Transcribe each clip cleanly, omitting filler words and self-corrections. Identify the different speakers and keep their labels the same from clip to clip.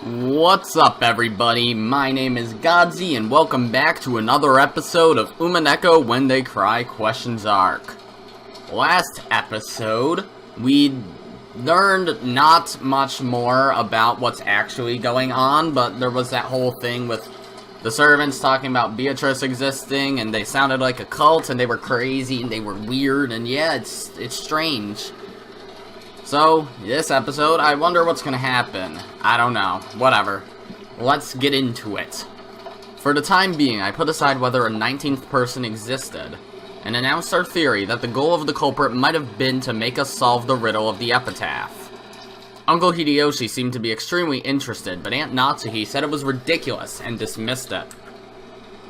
Speaker 1: What's up, everybody? My name is Godzi, and welcome back to another episode of Umineko When They Cry Questions Arc. Last episode, we learned not much more about what's actually going on, but there was that whole thing with the servants talking about Beatrice existing, and they sounded like a cult, and they were crazy, and they were weird, and yeah, it's strange. So, this episode, I wonder what's gonna happen. I don't know. Whatever. Let's get into it. For the time being, I put aside whether a 19th person existed, and announced our theory that the goal of the culprit might have been to make us solve the riddle of the epitaph. Uncle Hideyoshi seemed to be extremely interested, but Aunt Natsuhi said it was ridiculous and dismissed it.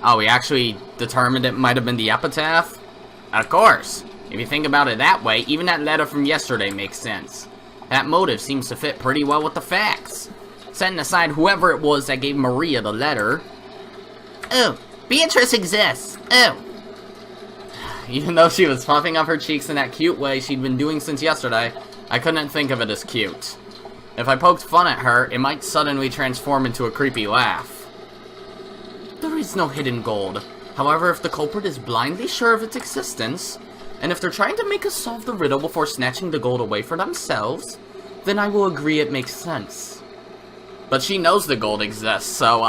Speaker 1: Oh, we actually determined it might have been the epitaph? Of course! If you think about it that way, even that letter from yesterday makes sense. That motive seems to fit pretty well with the facts. Setting aside whoever it was that gave Maria the letter. Oh, Beatrice exists! Oh! Even though she was puffing up her cheeks in that cute way she'd been doing since yesterday, I couldn't think of it as cute. If I poked fun at her, it might suddenly transform into a creepy laugh. There is no hidden gold. However, if the culprit is blindly sure of its existence, and if they're trying to make us solve the riddle before snatching the gold away for themselves, then I will agree it makes sense. But she knows the gold exists, so,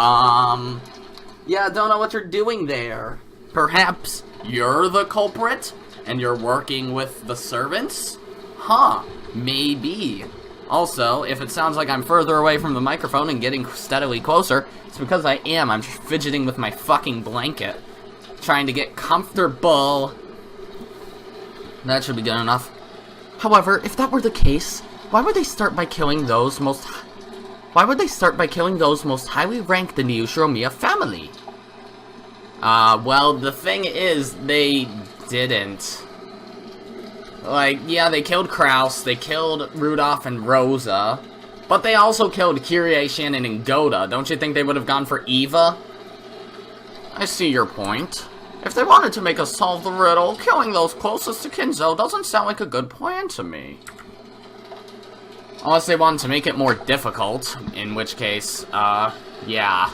Speaker 1: yeah, don't know what you're doing there. Perhaps you're the culprit, and you're working with the servants? Huh, maybe. Also, if it sounds like I'm further away from the microphone and getting steadily closer, it's because I am. I'm fidgeting with my fucking blanket, trying to get comfortable. That should be good enough. However, if that were the case, why would they start by killing those most highly ranked in the Ushiromiyas family? Well, the thing is, they didn't. Like, yeah, they killed Kraus, they killed Rudolph and Rosa, but they also killed Kyrie, Shannon, and Goda. Don't you think they would have gone for Eva? I see your point. If they wanted to make us solve the riddle, killing those closest to Kinzo doesn't sound like a good plan to me. Unless they wanted to make it more difficult, in which case, yeah.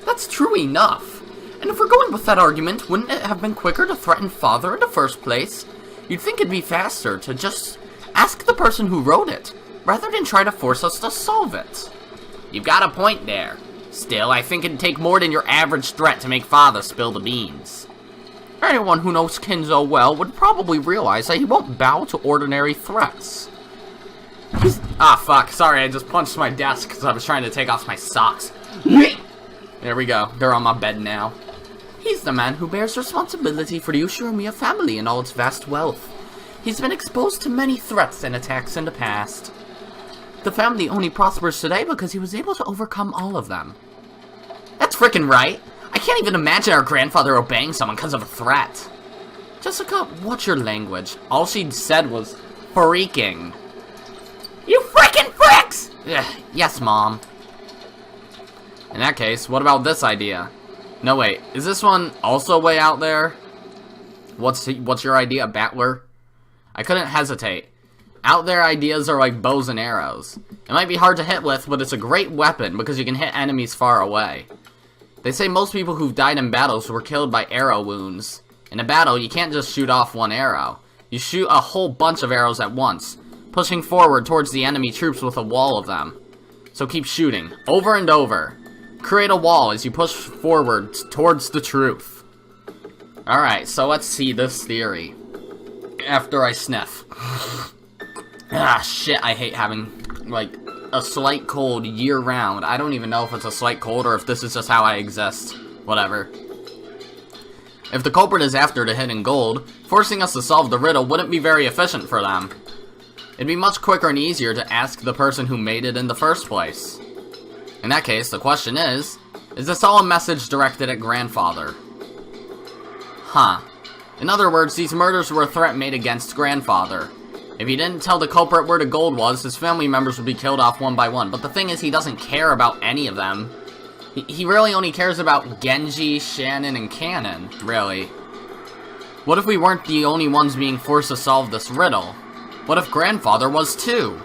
Speaker 1: That's true enough. And if we're going with that argument, wouldn't it have been quicker to threaten Father in the first place? You'd think it'd be faster to just ask the person who wrote it, rather than try to force us to solve it. You've got a point there. Still, I think it'd take more than your average threat to make Father spill the beans. Anyone who knows Kinzo well would probably realize that he won't bow to ordinary threats. Fuck. Sorry, I just punched my desk because I was trying to take off my socks. There we go. They're on my bed now. He's the man who bears responsibility for the Ushiromiyas family and all its vast wealth. He's been exposed to many threats and attacks in the past. The family only prospers today because he was able to overcome all of them. That's frickin' right. I can't even imagine our grandfather obeying someone because of a threat. Jessica, watch your language. All she said was, freaking. You frickin' fricks! Yes, Mom. In that case, what about this idea? No, wait, is this one also way out there? What's your idea, Battler? I couldn't hesitate. Out there ideas are like bows and arrows. It might be hard to hit with, but it's a great weapon because you can hit enemies far away. They say most people who've died in battles were killed by arrow wounds. In a battle, you can't just shoot off one arrow. You shoot a whole bunch of arrows at once, pushing forward towards the enemy troops with a wall of them. So keep shooting, over and over. Create a wall as you push forward towards the truth. Alright, so let's see this theory. After I sniff. Shit, I hate having, like, a slight cold year-round. I don't even know if it's a slight cold or if this is just how I exist. Whatever. If the culprit is after the hidden gold, forcing us to solve the riddle wouldn't be very efficient for them. It'd be much quicker and easier to ask the person who made it in the first place. In that case, the question is this all a message directed at Grandfather? Huh. In other words, these murders were a threat made against Grandfather. If he didn't tell the culprit where the gold was, his family members would be killed off one by one. But the thing is, he doesn't care about any of them. He really only cares about Genji, Shannon, and Cannon, really. What if we weren't the only ones being forced to solve this riddle? What if Grandfather was too?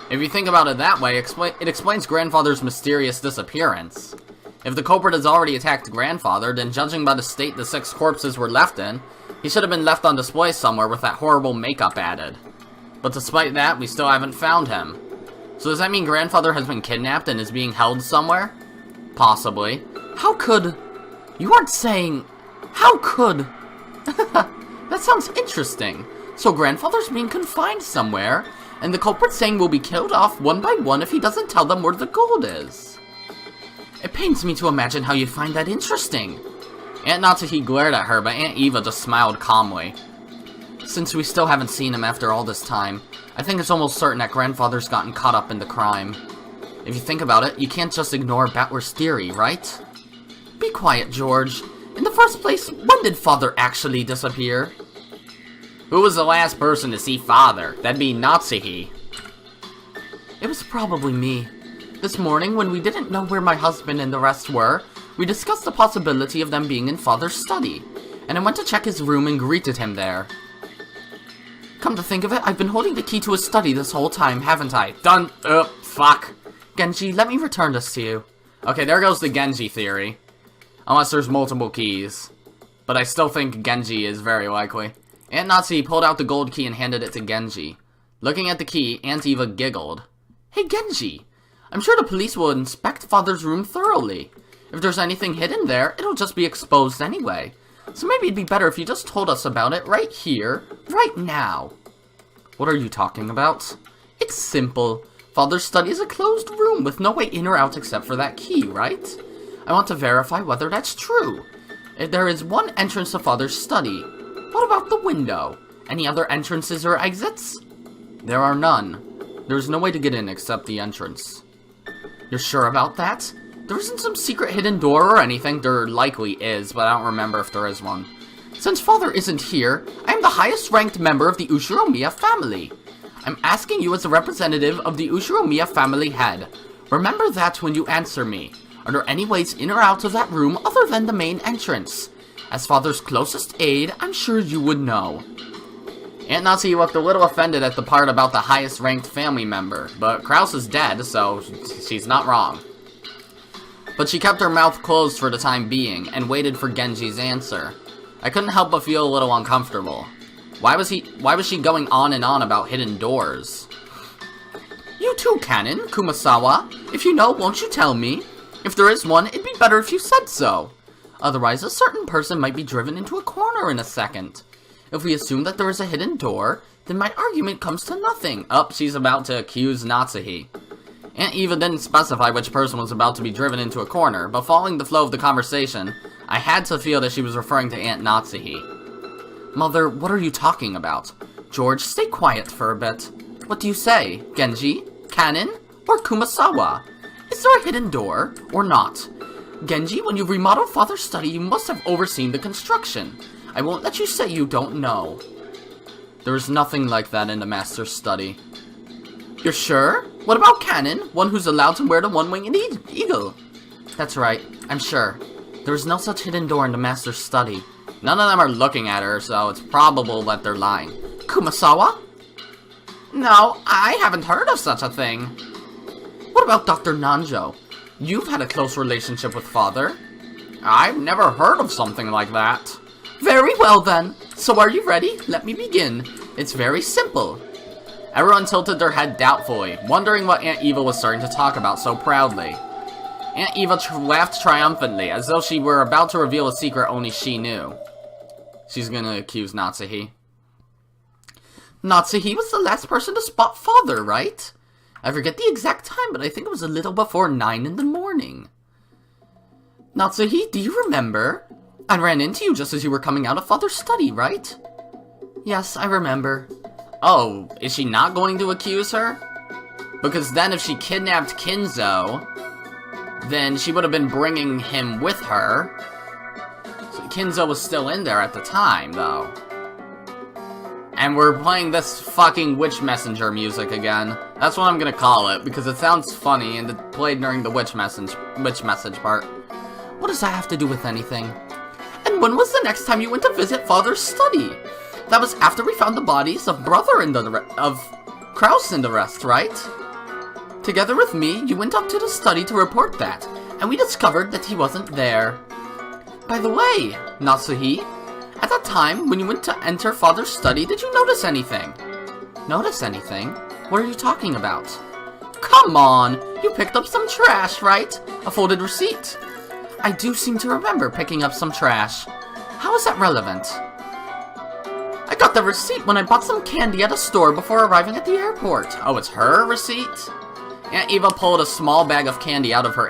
Speaker 1: If you think about it that way, it explains Grandfather's mysterious disappearance. If the culprit has already attacked Grandfather, then judging by the state the 6 corpses were left in, he should have been left on display somewhere with that horrible makeup added. But despite that, we still haven't found him. So does that mean Grandfather has been kidnapped and is being held somewhere? Possibly. How could... You aren't saying... How could... That sounds interesting. So Grandfather's being confined somewhere, and the culprit's saying will be killed off one by one if he doesn't tell them where the gold is. It pains me to imagine how you find that interesting. Aunt Natsuhi glared at her, but Aunt Eva just smiled calmly. Since we still haven't seen him after all this time, I think it's almost certain that Grandfather's gotten caught up in the crime. If you think about it, you can't just ignore Batwer's theory, right? Be quiet, George. In the first place, when did Father actually disappear? Who was the last person to see Father? That'd be Natsuhi. It was probably me. This morning, when we didn't know where my husband and the rest were, we discussed the possibility of them being in Father's study, and I went to check his room and greeted him there. Come to think of it, I've been holding the key to his study this whole time, haven't I? Fuck. Genji, let me return this to you. Okay, there goes the Genji theory. Unless there's multiple keys. But I still think Genji is very likely. Aunt Natsuhi pulled out the gold key and handed it to Genji. Looking at the key, Aunt Eva giggled. Hey Genji, I'm sure the police will inspect Father's room thoroughly. If there's anything hidden there, it'll just be exposed anyway. So maybe it'd be better if you just told us about it right here, right now. What are you talking about? It's simple. Father's study is a closed room with no way in or out except for that key, right? I want to verify whether that's true. If there is one entrance to Father's study, what about the window? Any other entrances or exits? There are none. There's no way to get in except the entrance. You're sure about that? There isn't some secret hidden door or anything. There likely is, but I don't remember if there is one. Since Father isn't here, I am the highest ranked member of the Ushiromiya family. I'm asking you as a representative of the Ushiromiya family head. Remember that when you answer me. Are there any ways in or out of that room other than the main entrance? As Father's closest aide, I'm sure you would know. Aunt Natsuhi looked a little offended at the part about the highest ranked family member, but Kraus is dead, so she's not wrong. But she kept her mouth closed for the time being, and waited for Genji's answer. I couldn't help but feel a little uncomfortable. Why was she going on and on about hidden doors? You too, Canon, Kumasawa. If you know, won't you tell me? If there is one, it'd be better if you said so. Otherwise, a certain person might be driven into a corner in a second. If we assume that there is a hidden door, then my argument comes to nothing. She's about to accuse Natsuhi. Aunt Eva didn't specify which person was about to be driven into a corner, but following the flow of the conversation, I had to feel that she was referring to Aunt Natsuhi. Mother, what are you talking about? George, stay quiet for a bit. What do you say? Genji? Canon? Or Kumasawa? Is there a hidden door, or not? Genji, when you remodeled Father's study, you must have overseen the construction. I won't let you say you don't know. There is nothing like that in the Master's study. You're sure? What about Canon, one who's allowed to wear the one-winged eagle? That's right, I'm sure. There is no such hidden door in the Master's study. None of them are looking at her, so it's probable that they're lying. Kumasawa? No, I haven't heard of such a thing. What about Dr. Nanjo? You've had a close relationship with Father. I've never heard of something like that. Very well then. So are you ready? Let me begin. It's very simple. Everyone tilted their head doubtfully, wondering what Aunt Eva was starting to talk about so proudly. Aunt Eva laughed triumphantly, as though she were about to reveal a secret only she knew. She's gonna accuse Natsuhi. Natsuhi was the last person to spot Father, right? I forget the exact time, but I think it was a little before 9 in the morning. Natsuhi, do you remember? I ran into you just as you were coming out of Father's study, right? Yes, I remember. Oh, is she not going to accuse her? Because then if she kidnapped Kinzo, then she would have been bringing him with her. So Kinzo was still in there at the time, though. And we're playing this fucking Witch Messenger music again. That's what I'm gonna call it, because it sounds funny, and it played during the witch message part. What does that have to do with anything? And when was the next time you went to visit Father's study? That was after we found the bodies of Brother and of Kraus and the rest, right? Together with me, you went up to the study to report that, and we discovered that he wasn't there. By the way, Natsuhi, at that time, when you went to enter Father's study, did you notice anything? Notice anything? What are you talking about? Come on! You picked up some trash, right? A folded receipt. I do seem to remember picking up some trash. How is that relevant? I got the receipt when I bought some candy at a store before arriving at the airport. Oh, it's her receipt? Aunt Eva pulled a small bag of candy out of her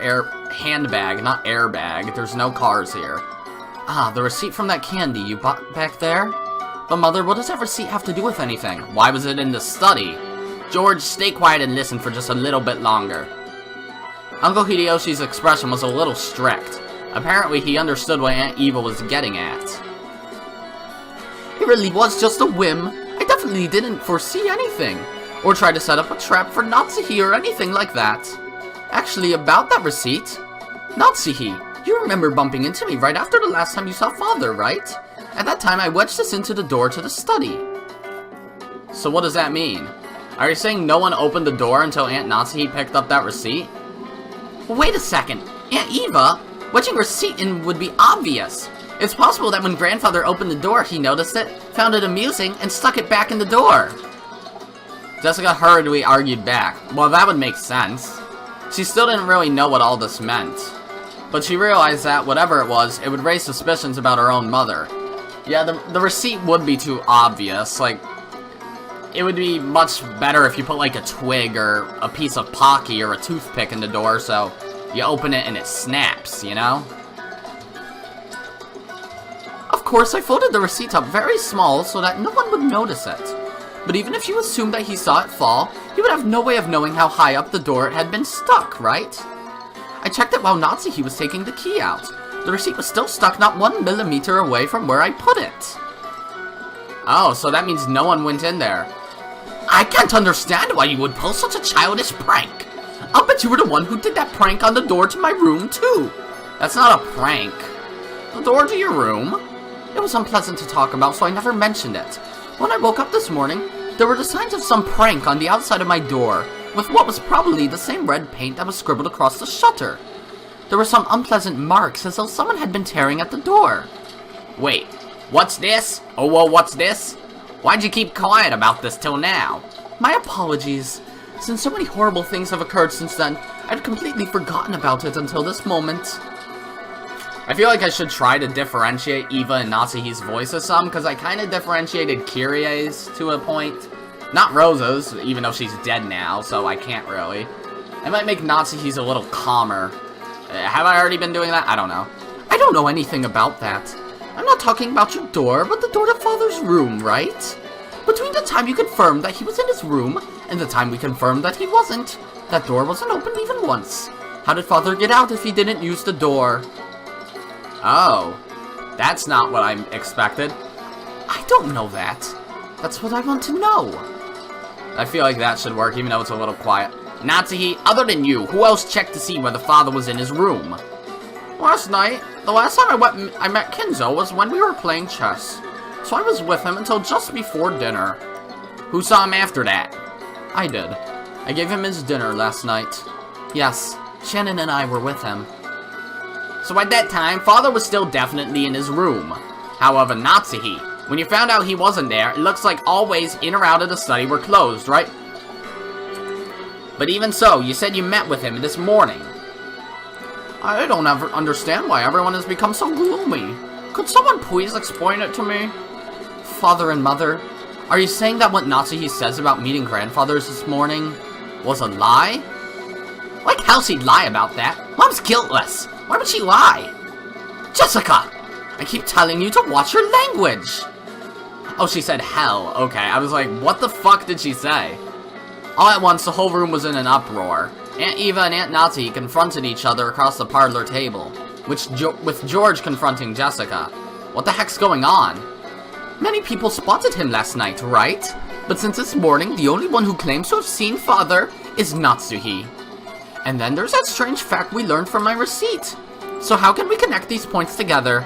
Speaker 1: handbag, not airbag. There's no cars here. Ah, the receipt from that candy you bought back there? But Mother, what does that receipt have to do with anything? Why was it in the study? George, stay quiet and listen for just a little bit longer. Uncle Hideyoshi's expression was a little strict. Apparently, he understood what Aunt Eva was getting at. It really was just a whim. I definitely didn't foresee anything, or try to set up a trap for Natsuhi or anything like that. Actually, about that receipt, Natsuhi, you remember bumping into me right after the last time you saw Father, right? At that time, I wedged us into the door to the study. So what does that mean? Are you saying no one opened the door until Aunt Natsuhi picked up that receipt? Well, wait a second. Aunt Eva, wedging receipt in would be obvious. It's possible that when Grandfather opened the door, he noticed it, found it amusing, and stuck it back in the door. Jessica hurriedly argued back. Well, that would make sense. She still didn't really know what all this meant. But she realized that, whatever it was, it would raise suspicions about her own mother. Yeah, the receipt would be too obvious. Like, it would be much better if you put, like, a twig or a piece of Pocky or a toothpick in the door, so you open it and it snaps, you know? Of course, I folded the receipt up very small so that no one would notice it. But even if you assumed that he saw it fall, he would have no way of knowing how high up the door it had been stuck, right? I checked it while Natsuhi was taking the key out. The receipt was still stuck not 1 millimeter away from where I put it. Oh, so that means no one went in there. I can't understand why you would pull such a childish prank. I'll bet you were the one who did that prank on the door to my room, too. That's not a prank. The door to your room? It was unpleasant to talk about, so I never mentioned it. When I woke up this morning, there were the signs of some prank on the outside of my door, with what was probably the same red paint that was scribbled across the shutter. There were some unpleasant marks, as though someone had been tearing at the door. Wait, what's this? Oh, well, what's this? Why'd you keep quiet about this till now? My apologies. Since so many horrible things have occurred since then, I'd completely forgotten about it until this moment. I feel like I should try to differentiate Eva and Natsuhi's voices some, because I kind of differentiated Kirie's to a point. Not Rosa's, even though she's dead now, so I can't really. I might make Natsuhi's a little calmer. Have I already been doing that? I don't know. I don't know anything about that. I'm not talking about your door, but the door to Father's room, right? Between the time you confirmed that he was in his room, and the time we confirmed that he wasn't, that door wasn't opened even once. How did Father get out if he didn't use the door? Oh, that's not what I expected. I don't know that. That's what I want to know. I feel like that should work, even though it's a little quiet. Natsuhi, other than you, who else checked to see whether Father was in his room? Last night, the last time I met Kinzo was when we were playing chess. So I was with him until just before dinner. Who saw him after that? I did. I gave him his dinner last night. Yes, Shannon and I were with him. So at that time, Father was still definitely in his room. However, Natsuhi, when you found out he wasn't there, it looks like all ways in or out of the study were closed, right? But even so, you said you met with him this morning. I don't ever understand why everyone has become so gloomy. Could someone please explain it to me? Father and Mother, are you saying that what Natsuhi says about meeting grandfathers this morning was a lie? Like how she'd lie about that? Mom's guiltless. Why would she lie? Jessica! I keep telling you to watch your language! Oh, she said hell. Okay, I was like, what the fuck did she say? All at once, the whole room was in an uproar. Aunt Eva and Aunt Natsuhi confronted each other across the parlor table, with George confronting Jessica. What the heck's going on? Many people spotted him last night, right? But since this morning, the only one who claims to have seen Father is Natsuhi. And then there's that strange fact we learned from my receipt. So how can we connect these points together?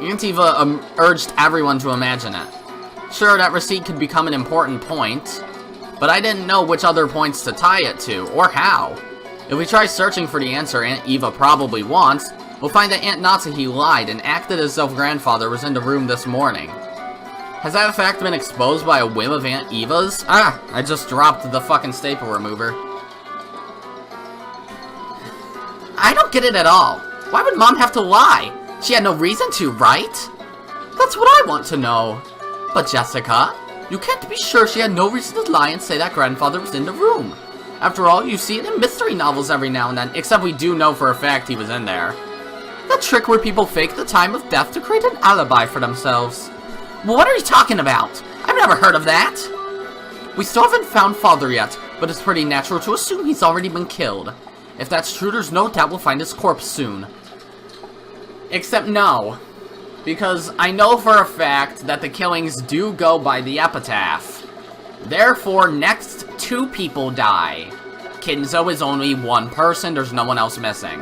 Speaker 1: Aunt Eva urged everyone to imagine it. Sure, that receipt could become an important point. but I didn't know which other points to tie it to, or how. If we try searching for the answer Aunt Eva probably wants, we'll find that Aunt Natsuhi lied and acted as though grandfather was in the room this morning. Has that fact been exposed by a whim of Aunt Eva's? Ah, I just dropped the fucking staple remover. I don't get it at all. Why would Mom have to lie? She had no reason to, right? That's what I want to know. But Jessica, you can't be sure she had no reason to lie and say that grandfather was in the room. After all, you see it in mystery novels every now and then, except we do know for a fact he was in there. That trick where people fake the time of death to create an alibi for themselves. What are you talking about? I've never heard of that. We still haven't found Father yet, but it's pretty natural to assume he's already been killed. If that's true, there's no doubt we'll find his corpse soon. Except no. Because I know for a fact that the killings do go by the epitaph. Therefore, next 2 people die. Kinzo is only 1 person, there's no one else missing.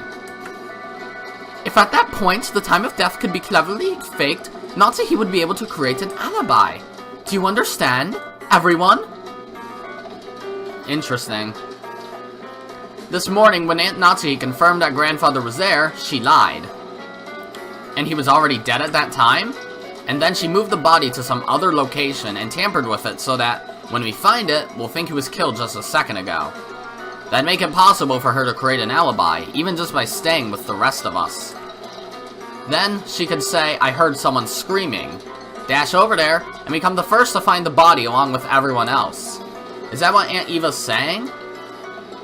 Speaker 1: If at that point the time of death could be cleverly faked, Natsuhi would be able to create an alibi. Do you understand, everyone? Interesting. This morning, when Aunt Natsuhi confirmed that grandfather was there, she lied. And he was already dead at that time? And then she moved the body to some other location and tampered with it so that, when we find it, we'll think he was killed just a second ago. That'd make it possible for her to create an alibi, even just by staying with the rest of us. Then, she could say, I heard someone screaming, dash over there, and become the first to find the body along with everyone else. Is that what Aunt Eva's saying?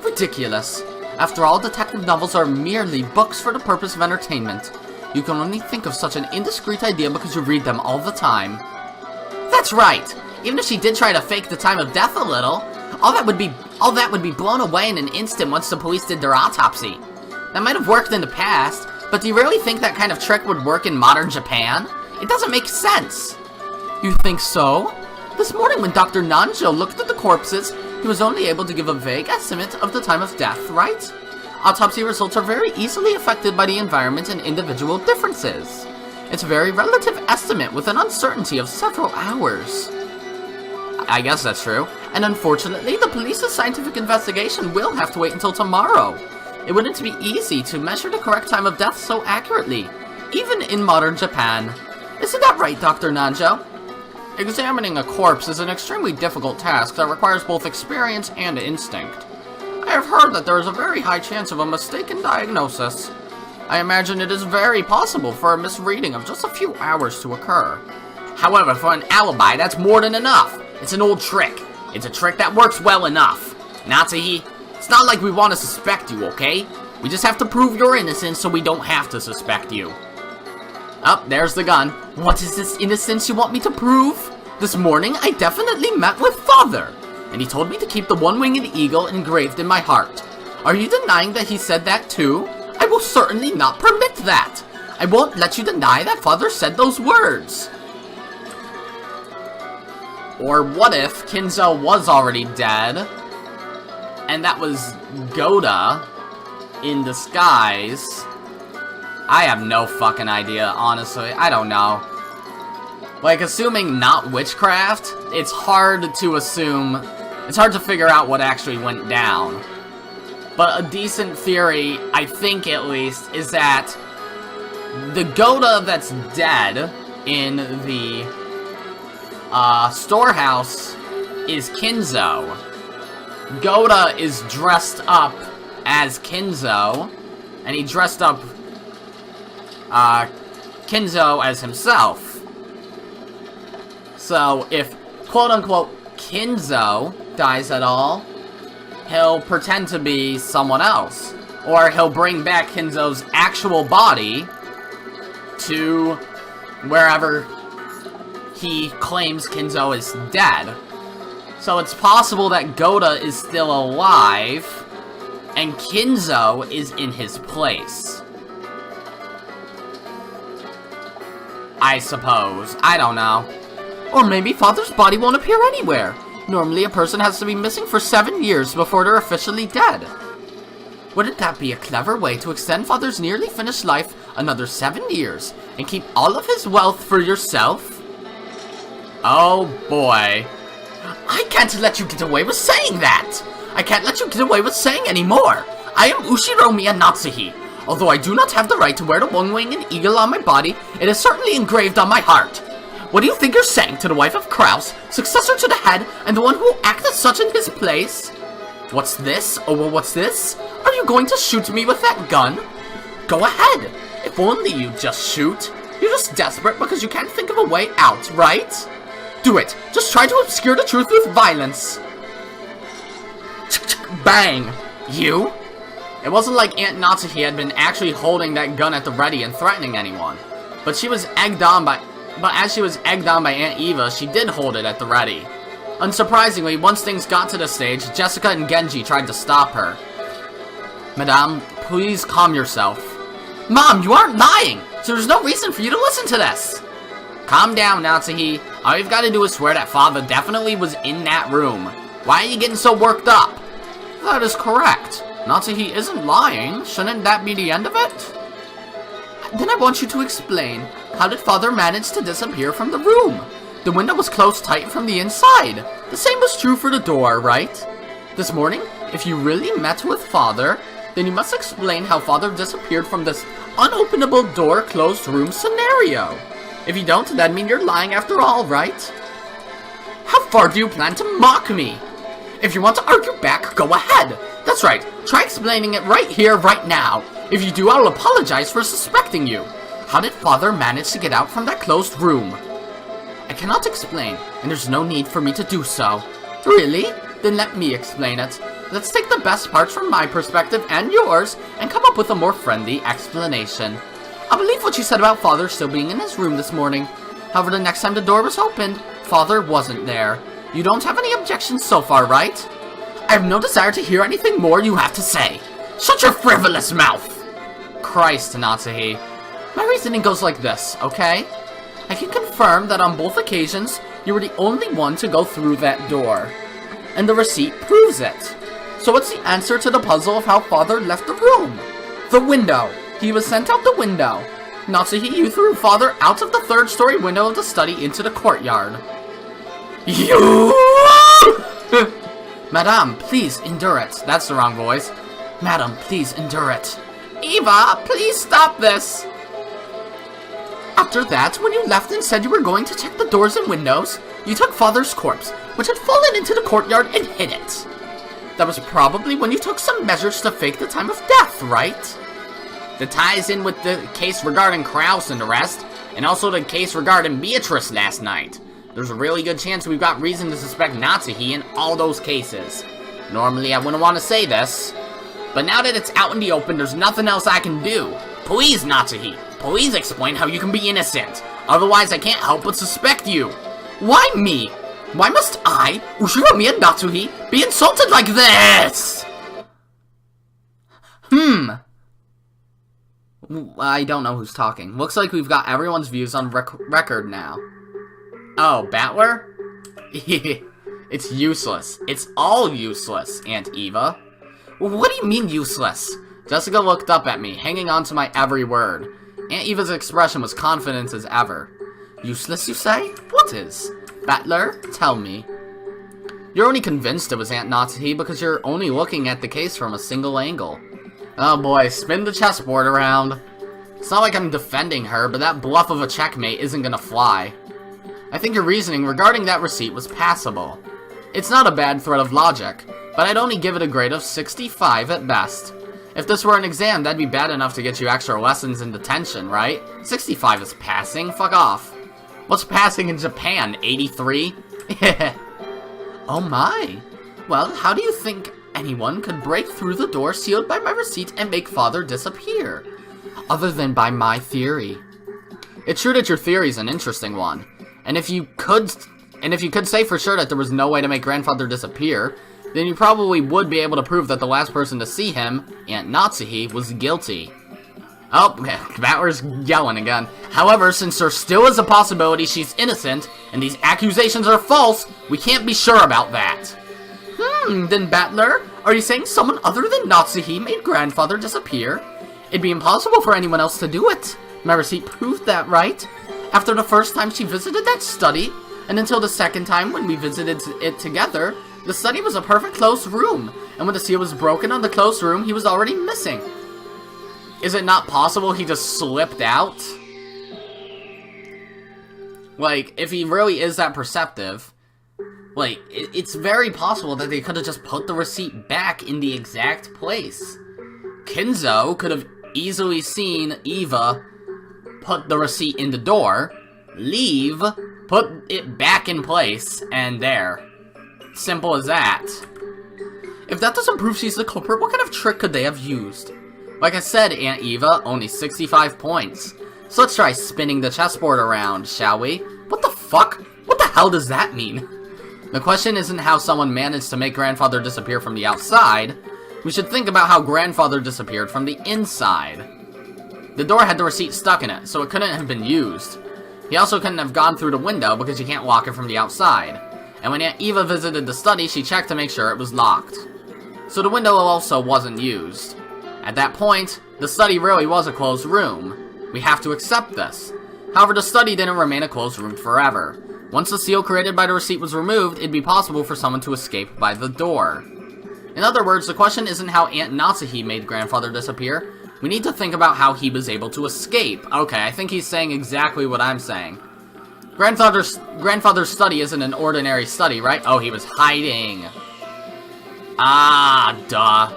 Speaker 1: Ridiculous. After all, detective novels are merely books for the purpose of entertainment. You can only think of such an indiscreet idea because you read them all the time. That's right! Even if she did try to fake the time of death a little, all that would be blown away in an instant once the police did their autopsy. That might have worked in the past, but do you really think that kind of trick would work in modern Japan? It doesn't make sense. You think so? This morning when Dr. Nanjo looked at the corpses, he was only able to give a vague estimate of the time of death, right? Autopsy results are very easily affected by the environment and individual differences. It's a very relative estimate with an uncertainty of several hours. I guess that's true. And unfortunately, the police's scientific investigation will have to wait until tomorrow. It wouldn't be easy to measure the correct time of death so accurately, even in modern Japan. Isn't that right, Dr. Nanjo? Examining a corpse is an extremely difficult task that requires both experience and instinct. I have heard that there is a very high chance of a mistaken diagnosis. I imagine it is very possible for a misreading of just a few hours to occur. However, for an alibi, that's more than enough. It's an old trick. It's a trick that works well enough. Natsuhi, it's not like we want to suspect you, okay? We just have to prove your innocence so we don't have to suspect you. Oh, there's the gun. What is this innocence you want me to prove? This morning, I definitely met with Father, and he told me to keep the one-winged eagle engraved in my heart. Are you denying that he said that too? I will certainly not permit that. I won't let you deny that Father said those words. Or what if Kinzo was already dead, and that was Goda in disguise? I have no fucking idea, honestly. I don't know. Like, assuming not witchcraft, it's hard to assume... It's hard to figure out what actually went down. But a decent theory, I think at least, is that the Goda that's dead in the storehouse is Kinzo. Goda is dressed up as Kinzo, and he dressed up Kinzo as himself. So if quote-unquote Kinzo dies at all, he'll pretend to be someone else. Or he'll bring back Kinzo's actual body to wherever he claims Kinzo is dead. So it's possible that Goda is still alive, and Kinzo is in his place. I suppose. I don't know. Or maybe Father's body won't appear anywhere. Normally a person has to be missing for 7 years before they're officially dead. Wouldn't that be a clever way to extend Father's nearly finished life another 7 years, and keep all of his wealth for yourself? Oh boy. I can't let you get away with saying that! I can't let you get away with saying any more! I am Ushiromiyas Natsuhi. Although I do not have the right to wear the one-winged eagle on my body, it is certainly engraved on my heart. What do you think you're saying to the wife of Kraus, successor to the head, and the one who acted such in his place? What's this? Oh, well, what's this? Are you going to shoot me with that gun? Go ahead. If only you just shoot. You're just desperate because you can't think of a way out, right? Do it. Just try to obscure the truth with violence. Bang. You? It wasn't like Aunt Natsuhi had been actually holding that gun at the ready and threatening anyone. But as she was egged on by Aunt Eva, she did hold it at the ready. Unsurprisingly, once things got to the stage, Jessica and Genji tried to stop her. Madame, please calm yourself. Mom, you aren't lying, so there's no reason for you to listen to this. Calm down, Natsuhi. All you've got to do is swear that father definitely was in that room. Why are you getting so worked up? That is correct. Natsuhi isn't lying. Shouldn't that be the end of it? Then I want you to explain. How did father manage to disappear from the room? The window was closed tight from the inside. The same was true for the door, right? This morning, if you really met with father, then you must explain how father disappeared from this unopenable door closed room scenario. If you don't, that'd mean you're lying after all, right? How far do you plan to mock me? If you want to argue back, go ahead. That's right, try explaining it right here, right now. If you do, I'll apologize for suspecting you. How did father manage to get out from that closed room? I cannot explain, and there's no need for me to do so. Really? Then let me explain it. Let's take the best parts from my perspective and yours, and come up with a more friendly explanation. I believe what you said about father still being in his room this morning. However, the next time the door was opened, father wasn't there. You don't have any objections so far, right? I have no desire to hear anything more you have to say. Shut your frivolous mouth! Christ, Natsuhi. My reasoning goes like this, okay? I can confirm that on both occasions, you were the only one to go through that door. And the receipt proves it. So what's the answer to the puzzle of how father left the room? The window. He was sent out the window. Natsuhi, you threw father out of the third-story window of the study into the courtyard. You! Madame, please endure it. That's the wrong voice. Madam, please endure it. Eva, please stop this. After that, when you left and said you were going to check the doors and windows, you took father's corpse, which had fallen into the courtyard, and hid it. That was probably when you took some measures to fake the time of death, right? That ties in with the case regarding Kraus and the rest, and also the case regarding Beatrice last night. There's a really good chance we've got reason to suspect Natsuhi in all those cases. Normally I wouldn't want to say this, but now that it's out in the open, there's nothing else I can do. Please, Natsuhi, please explain how you can be innocent. Otherwise I can't help but suspect you. Why me? Why must I, Ushiromiyas Natsuhi, be insulted like this? I don't know who's talking. Looks like we've got everyone's views on record now. Oh, Battler? It's useless. It's all useless, Aunt Eva. What do you mean useless? Jessica looked up at me, hanging on to my every word. Aunt Eva's expression was confident as ever. Useless, you say? What is? Battler, tell me. You're only convinced it was Aunt Natsuhi because you're only looking at the case from a single angle. Oh boy, spin the chessboard around. It's not like I'm defending her, but that bluff of a checkmate isn't gonna fly. I think your reasoning regarding that receipt was passable. It's not a bad thread of logic, but I'd only give it a grade of 65 at best. If this were an exam, that'd be bad enough to get you extra lessons in detention, right? 65 is passing, fuck off. What's passing in Japan, 83? Oh my. Well, how do you think anyone could break through the door sealed by my receipt and make father disappear? Other than by my theory. It's true that your theory's an interesting one. And if you could say for sure that there was no way to make grandfather disappear, then you probably would be able to prove that the last person to see him, Aunt Natsuhi, was guilty. Oh, Battler's yelling again. However, since there still is a possibility she's innocent, and these accusations are false, we can't be sure about that. Then Battler, are you saying someone other than Natsuhi made grandfather disappear? It'd be impossible for anyone else to do it. My receipt proved that, right? After the first time she visited that study, And until the second time when we visited it together, the study was a perfect closed room. And when the seal was broken on the closed room, he was already missing. Is it not possible he just slipped out? Like, if he really is that perceptive, like, it's very possible that they could have just put the receipt back in the exact place. Kinzo could have easily seen Eva put the receipt in the door, leave, put it back in place, and there. Simple as that. If that doesn't prove she's the culprit, what kind of trick could they have used? Like I said, Aunt Eva, only 65 points. So let's try spinning the chessboard around, shall we? What the fuck? What the hell does that mean? The question isn't how someone managed to make Grandfather disappear from the outside. We should think about how Grandfather disappeared from the inside. The door had the receipt stuck in it, so it couldn't have been used. He also couldn't have gone through the window because you can't lock it from the outside. And when Aunt Eva visited the study, she checked to make sure it was locked. So the window also wasn't used. At that point, the study really was a closed room. We have to accept this. However, the study didn't remain a closed room forever. Once the seal created by the receipt was removed, it'd be possible for someone to escape by the door. In other words, the question isn't how Aunt Natsuhi made Grandfather disappear. We need to think about how he was able to escape. Okay, I think he's saying exactly what I'm saying. Grandfather's study isn't an ordinary study, right? Oh, he was hiding. Ah, duh.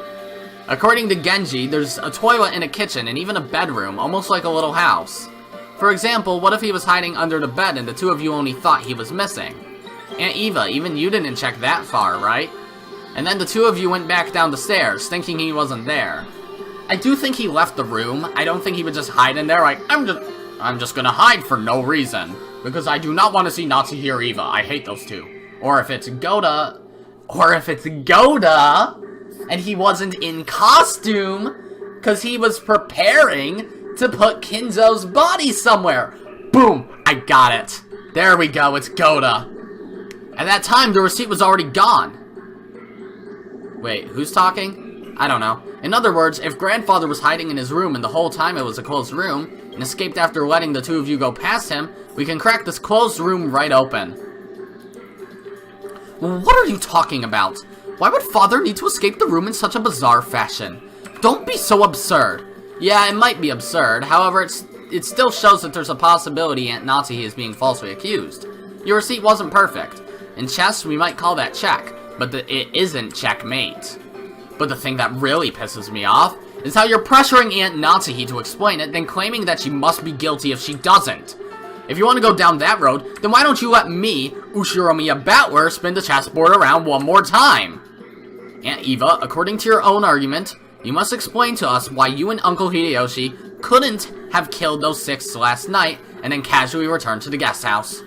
Speaker 1: According to Genji, there's a toilet in a kitchen and even a bedroom, almost like a little house. For example, what if he was hiding under the bed and the two of you only thought he was missing? Aunt Eva, even you didn't check that far, right? And then the two of you went back down the stairs, thinking he wasn't there. I do think he left the room. I don't think he would just hide in there like, I'm just gonna hide for no reason. Because I do not want to see Natsuhi or Eva. I hate those two. Or if it's Goda, and he wasn't in costume, because he was preparing to put Kinzo's body somewhere. Boom! I got it. There we go, it's Goda. At that time, the receipt was already gone. Wait, who's talking? I don't know. In other words, if Grandfather was hiding in his room and the whole time it was a closed room, and escaped after letting the two of you go past him, we can crack this closed room right open. What are you talking about? Why would Father need to escape the room in such a bizarre fashion? Don't be so absurd. Yeah, it might be absurd, however, it still shows that there's a possibility Aunt Natsuhi is being falsely accused. Your receipt wasn't perfect. In chess, we might call that check, but it isn't checkmate. But the thing that really pisses me off is how you're pressuring Aunt Natsuhi to explain it, then claiming that she must be guilty if she doesn't. If you want to go down that road, then why don't you let me, Ushiromiyas Battler, spin the chessboard around one more time? Aunt Eva, according to your own argument, you must explain to us why you and Uncle Hideyoshi couldn't have killed those 6 last night and then casually returned to the guest house.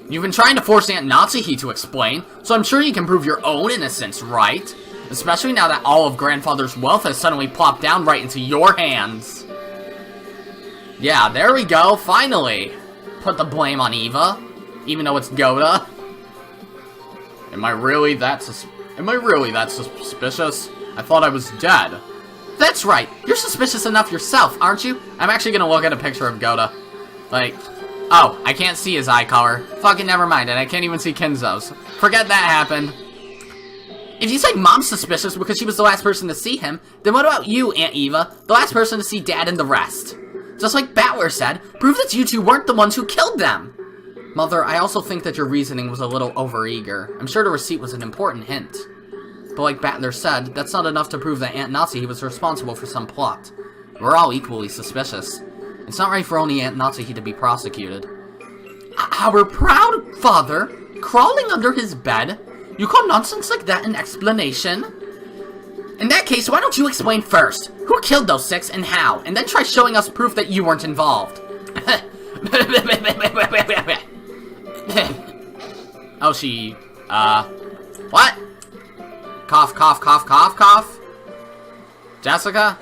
Speaker 1: You've been trying to force Aunt Natsuhi to explain, so I'm sure you can prove your own innocence, right? Especially now that all of Grandfather's wealth has suddenly plopped down right into your hands. Yeah, there we go, finally. Put the blame on Eva, even though it's Goda. Am I really that suspicious? I thought I was dead. That's right, you're suspicious enough yourself, aren't you? I'm actually gonna look at a picture of Goda. Like, oh, I can't see his eye color. Fucking never mind, and I can't even see Kinzo's. Forget that happened. If you say Mom's suspicious because she was the last person to see him, then what about you, Aunt Eva, the last person to see Dad and the rest? Just like Battler said, prove that you two weren't the ones who killed them! Mother, I also think that your reasoning was a little overeager. I'm sure the receipt was an important hint. But like Battler said, that's not enough to prove that Aunt Natsuhi was responsible for some plot. We're all equally suspicious. It's not right for only Aunt Natsuhi to be prosecuted. Our proud father? Crawling under his bed? You call nonsense like that an explanation? In that case, why don't you explain first? Who killed those 6 and how? And then try showing us proof that you weren't involved. Oh, she, what? Cough, cough, cough, cough, cough? Jessica?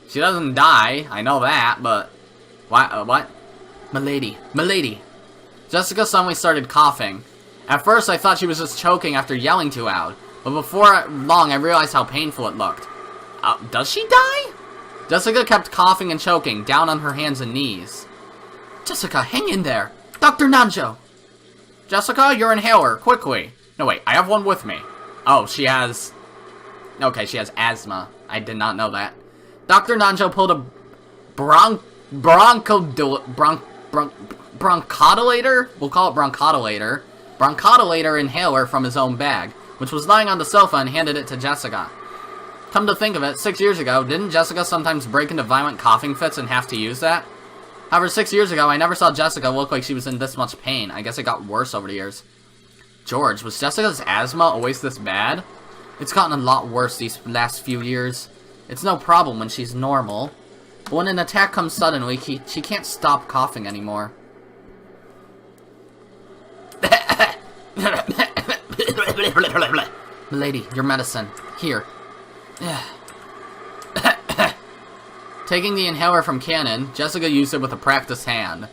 Speaker 1: She doesn't die, I know that, but... what? Milady. Jessica suddenly started coughing. At first, I thought she was just choking after yelling too loud, but before long, I realized how painful it looked. Does she die? Jessica kept coughing and choking, down on her hands and knees. Jessica, hang in there. Dr. Nanjo! Jessica, your inhaler, quickly. No, wait, I have one with me. Oh, she has... Okay, she has asthma. I did not know that. Dr. Nanjo pulled a bronchodilator? We'll call it bronchodilator inhaler from his own bag, which was lying on the sofa, and handed it to Jessica. Come to think of it, 6 years ago, didn't Jessica sometimes break into violent coughing fits and have to use that? However, 6 years ago, I never saw Jessica look like she was in this much pain. I guess it got worse over the years. George, was Jessica's asthma always this bad? It's gotten a lot worse these last few years. It's no problem when she's normal. But when an attack comes suddenly, she can't stop coughing anymore. Milady, your medicine. Here. Taking the inhaler from Cannon, Jessica used it with a practiced hand.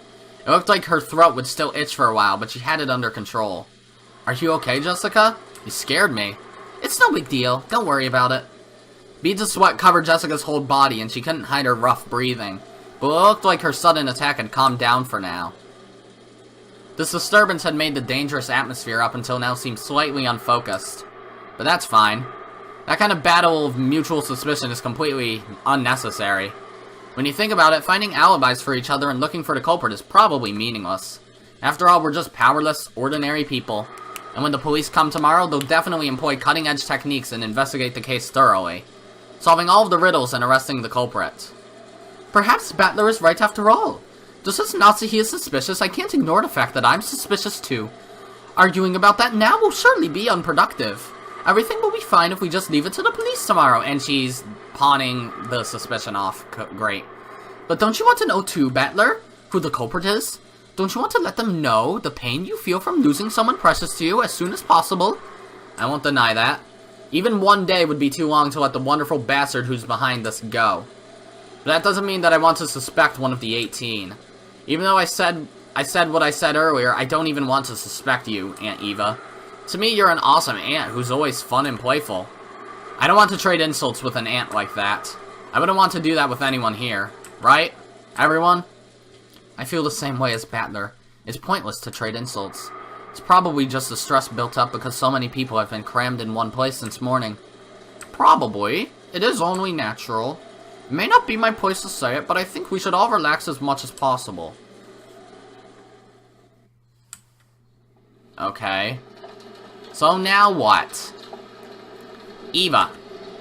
Speaker 1: It looked like her throat would still itch for a while, but she had it under control. Are you okay, Jessica? You scared me. It's no big deal. Don't worry about it. Beads of sweat covered Jessica's whole body, and she couldn't hide her rough breathing. But it looked like her sudden attack had calmed down for now. This disturbance had made the dangerous atmosphere up until now seem slightly unfocused. But that's fine. That kind of battle of mutual suspicion is completely unnecessary. When you think about it, finding alibis for each other and looking for the culprit is probably meaningless. After all, we're just powerless, ordinary people. And when the police come tomorrow, they'll definitely employ cutting-edge techniques and investigate the case thoroughly, solving all of the riddles and arresting the culprit. Perhaps Battler is right after all. Just as Natsuhi is suspicious, I can't ignore the fact that I'm suspicious too. Arguing about that now will surely be unproductive. Everything will be fine if we just leave it to the police tomorrow. And she's pawning the suspicion off. Great. But don't you want to know too, Battler, who the culprit is? Don't you want to let them know the pain you feel from losing someone precious to you as soon as possible? I won't deny that. Even one day would be too long to let the wonderful bastard who's behind this go. But that doesn't mean that I want to suspect one of the 18. Even though I said what I said earlier, I don't even want to suspect you, Aunt Eva. To me, you're an awesome aunt who's always fun and playful. I don't want to trade insults with an aunt like that. I wouldn't want to do that with anyone here. Right? Everyone? I feel the same way as Battler. It's pointless to trade insults. It's probably just the stress built up because so many people have been crammed in one place since morning. Probably. It is only natural. It may not be my place to say it, but I think we should all relax as much as possible. Okay. So now what? Eva,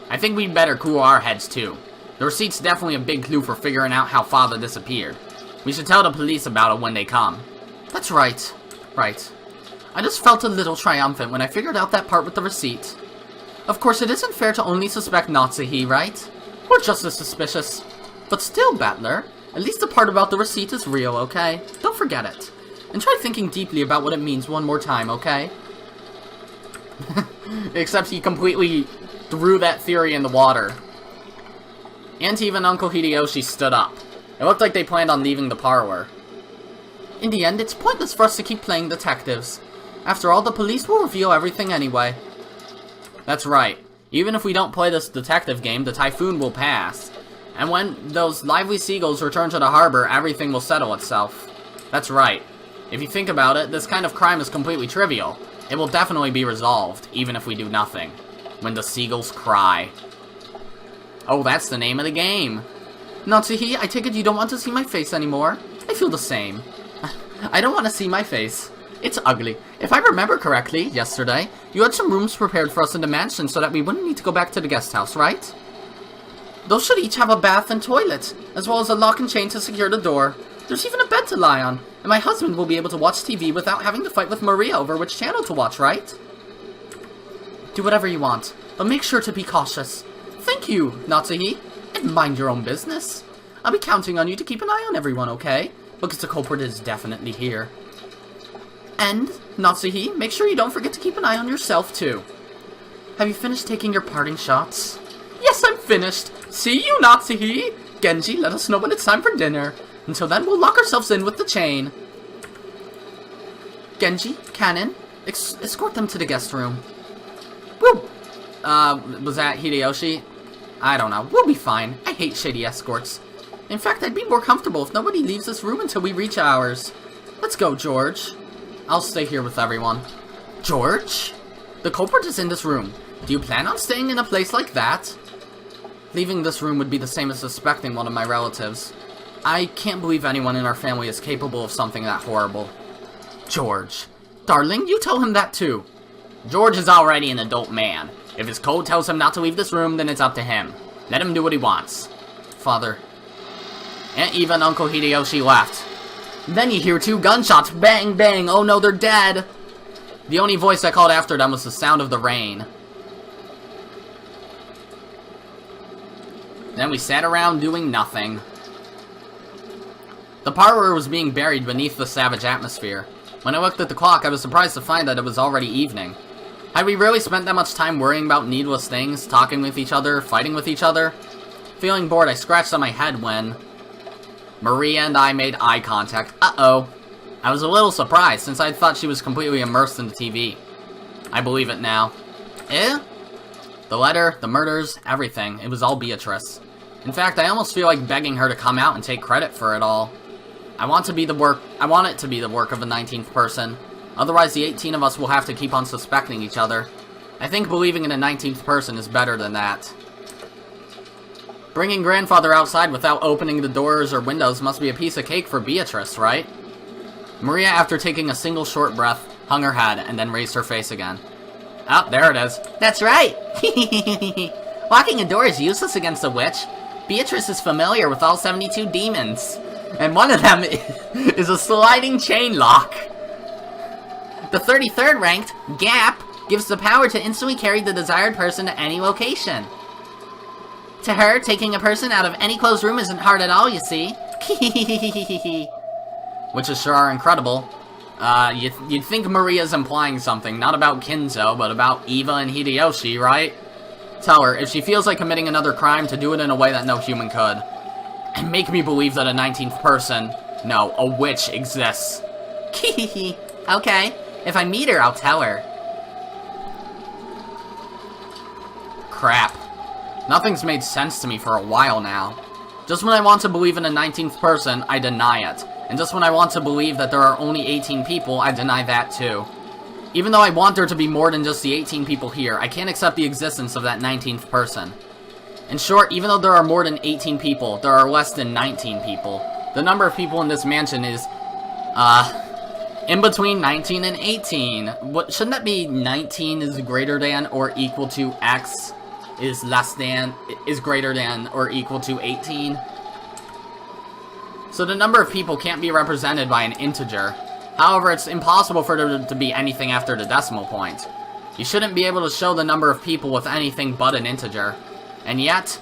Speaker 1: I think we'd better cool our heads too. The receipt's definitely a big clue for figuring out how Father disappeared. We should tell the police about it when they come. That's right. Right. I just felt a little triumphant when I figured out that part with the receipt. Of course, it isn't fair to only suspect Natsuhi, right? We're just as suspicious. But still, Battler, at least the part about the receipt is real, okay? Don't forget it. And try thinking deeply about what it means one more time, okay? Except he completely threw that theory in the water. Aunt Eva and Uncle Hideyoshi stood up. It looked like they planned on leaving the parlor. In the end, it's pointless for us to keep playing detectives. After all, the police will reveal everything anyway. That's right. Even if we don't play this detective game, the typhoon will pass. And when those lively seagulls return to the harbor, everything will settle itself. That's right. If you think about it, this kind of crime is completely trivial. It will definitely be resolved, even if we do nothing. When the seagulls cry. Oh, that's the name of the game. Natsuhi, I take it you don't want to see my face anymore? I feel the same. I don't want to see my face. It's ugly. If I remember correctly, yesterday, you had some rooms prepared for us in the mansion so that we wouldn't need to go back to the guest house, right? Those should each have a bath and toilet, as well as a lock and chain to secure the door. There's even a bed to lie on, and my husband will be able to watch TV without having to fight with Maria over which channel to watch, right? Do whatever you want, but make sure to be cautious. Thank you, Natsuhi, and mind your own business. I'll be counting on you to keep an eye on everyone, okay? Because the culprit is definitely here. And, Natsuhi, make sure you don't forget to keep an eye on yourself, too. Have you finished taking your parting shots? Yes, I'm finished. See you, Natsuhi. Genji, let us know when it's time for dinner. Until then, we'll lock ourselves in with the chain. Genji, Cannon, escort them to the guest room. Was that Hideyoshi? I don't know. We'll be fine. I hate shady escorts. In fact, I'd be more comfortable if nobody leaves this room until we reach ours. Let's go, George. I'll stay here with everyone. George? The culprit is in this room. Do you plan on staying in a place like that? Leaving this room would be the same as suspecting one of my relatives. I can't believe anyone in our family is capable of something that horrible. George. Darling, you tell him that too. George is already an adult man. If his code tells him not to leave this room, then it's up to him. Let him do what he wants. Father. Aunt Eva and Uncle Hideyoshi left. Then you hear 2 gunshots. Bang, bang. Oh no, they're dead. The only voice that called after them was the sound of the rain. Then we sat around doing nothing. The parlor was being buried beneath the savage atmosphere. When I looked at the clock, I was surprised to find that it was already evening. Had we really spent that much time worrying about needless things, talking with each other, fighting with each other? Feeling bored, I scratched on my head when Maria and I made eye contact. Uh-oh. I was a little surprised, since I thought she was completely immersed in the TV. I believe it now. Eh? The letter, the murders, everything. It was all Beatrice. In fact, I almost feel like begging her to come out and take credit for it all. I want it to be the work of a 19th person. Otherwise, the 18 of us will have to keep on suspecting each other. I think believing in a 19th person is better than that. Bringing grandfather outside without opening the doors or windows must be a piece of cake for Beatrice, right? Maria, after taking a single short breath, hung her head and then raised her face again. Oh, there it is. That's right! Locking a door is useless against a witch. Beatrice is familiar with all 72 demons. And one of them is a sliding chain lock. The 33rd ranked, Gap, gives the power to instantly carry the desired person to any location. To her, taking a person out of any closed room isn't hard at all, you see. Which is sure incredible. You'd think Maria's implying something, not about Kinzo, but about Eva and Hideyoshi, right? Tell her, if she feels like committing another crime, to do it in a way that no human could. And make me believe that a 19th person, no, a witch exists. Okay, if I meet her, I'll tell her. Crap. Nothing's made sense to me for a while now. Just when I want to believe in a 19th person, I deny it. And just when I want to believe that there are only 18 people, I deny that too. Even though I want there to be more than just the 18 people here, I can't accept the existence of that 19th person. In short, even though there are more than 18 people, there are less than 19 people. The number of people in this mansion is, in between 19 and 18. What, shouldn't that be 19 is greater than or equal to X is greater than or equal to 18? So the number of people can't be represented by an integer. However, it's impossible for there to be anything after the decimal point. You shouldn't be able to show the number of people with anything but an integer. And yet,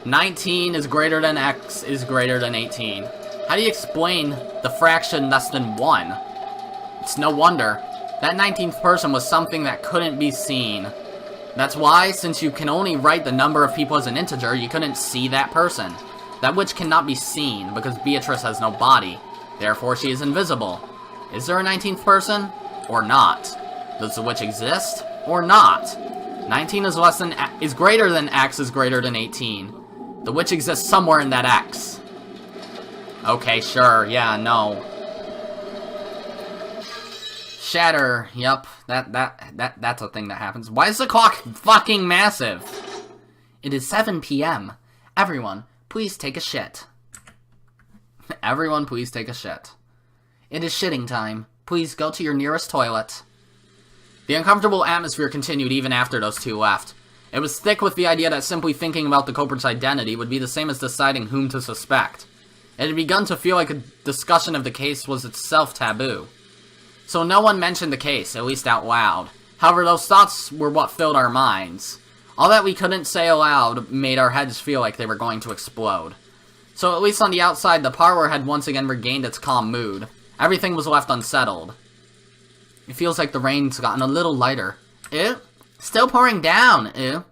Speaker 1: 19 is greater than X is greater than 18. How do you explain the fraction less than 1? It's no wonder. That 19th person was something that couldn't be seen. That's why, since you can only write the number of people as an integer, you couldn't see that person. That witch cannot be seen, because Beatrice has no body. Therefore, she is invisible. Is there a 19th person? Or not? Does the witch exist? Or not? 19 is greater than X is greater than 18. The witch exists somewhere in that X. Okay, sure, yeah, no. Shatter, yep, that's a thing that happens. Why is the clock fucking massive? It is 7 p.m. Everyone, please take a shit. Everyone, please take a shit. It is shitting time. Please go to your nearest toilet. The uncomfortable atmosphere continued even after those two left. It was thick with the idea that simply thinking about the culprit's identity would be the same as deciding whom to suspect. It had begun to feel like a discussion of the case was itself taboo. So no one mentioned the case, at least out loud. However, those thoughts were what filled our minds. All that we couldn't say aloud made our heads feel like they were going to explode. So at least on the outside, the parlor had once again regained its calm mood. Everything was left unsettled. It feels like the rain's gotten a little lighter. Ew. Still pouring down. Ew.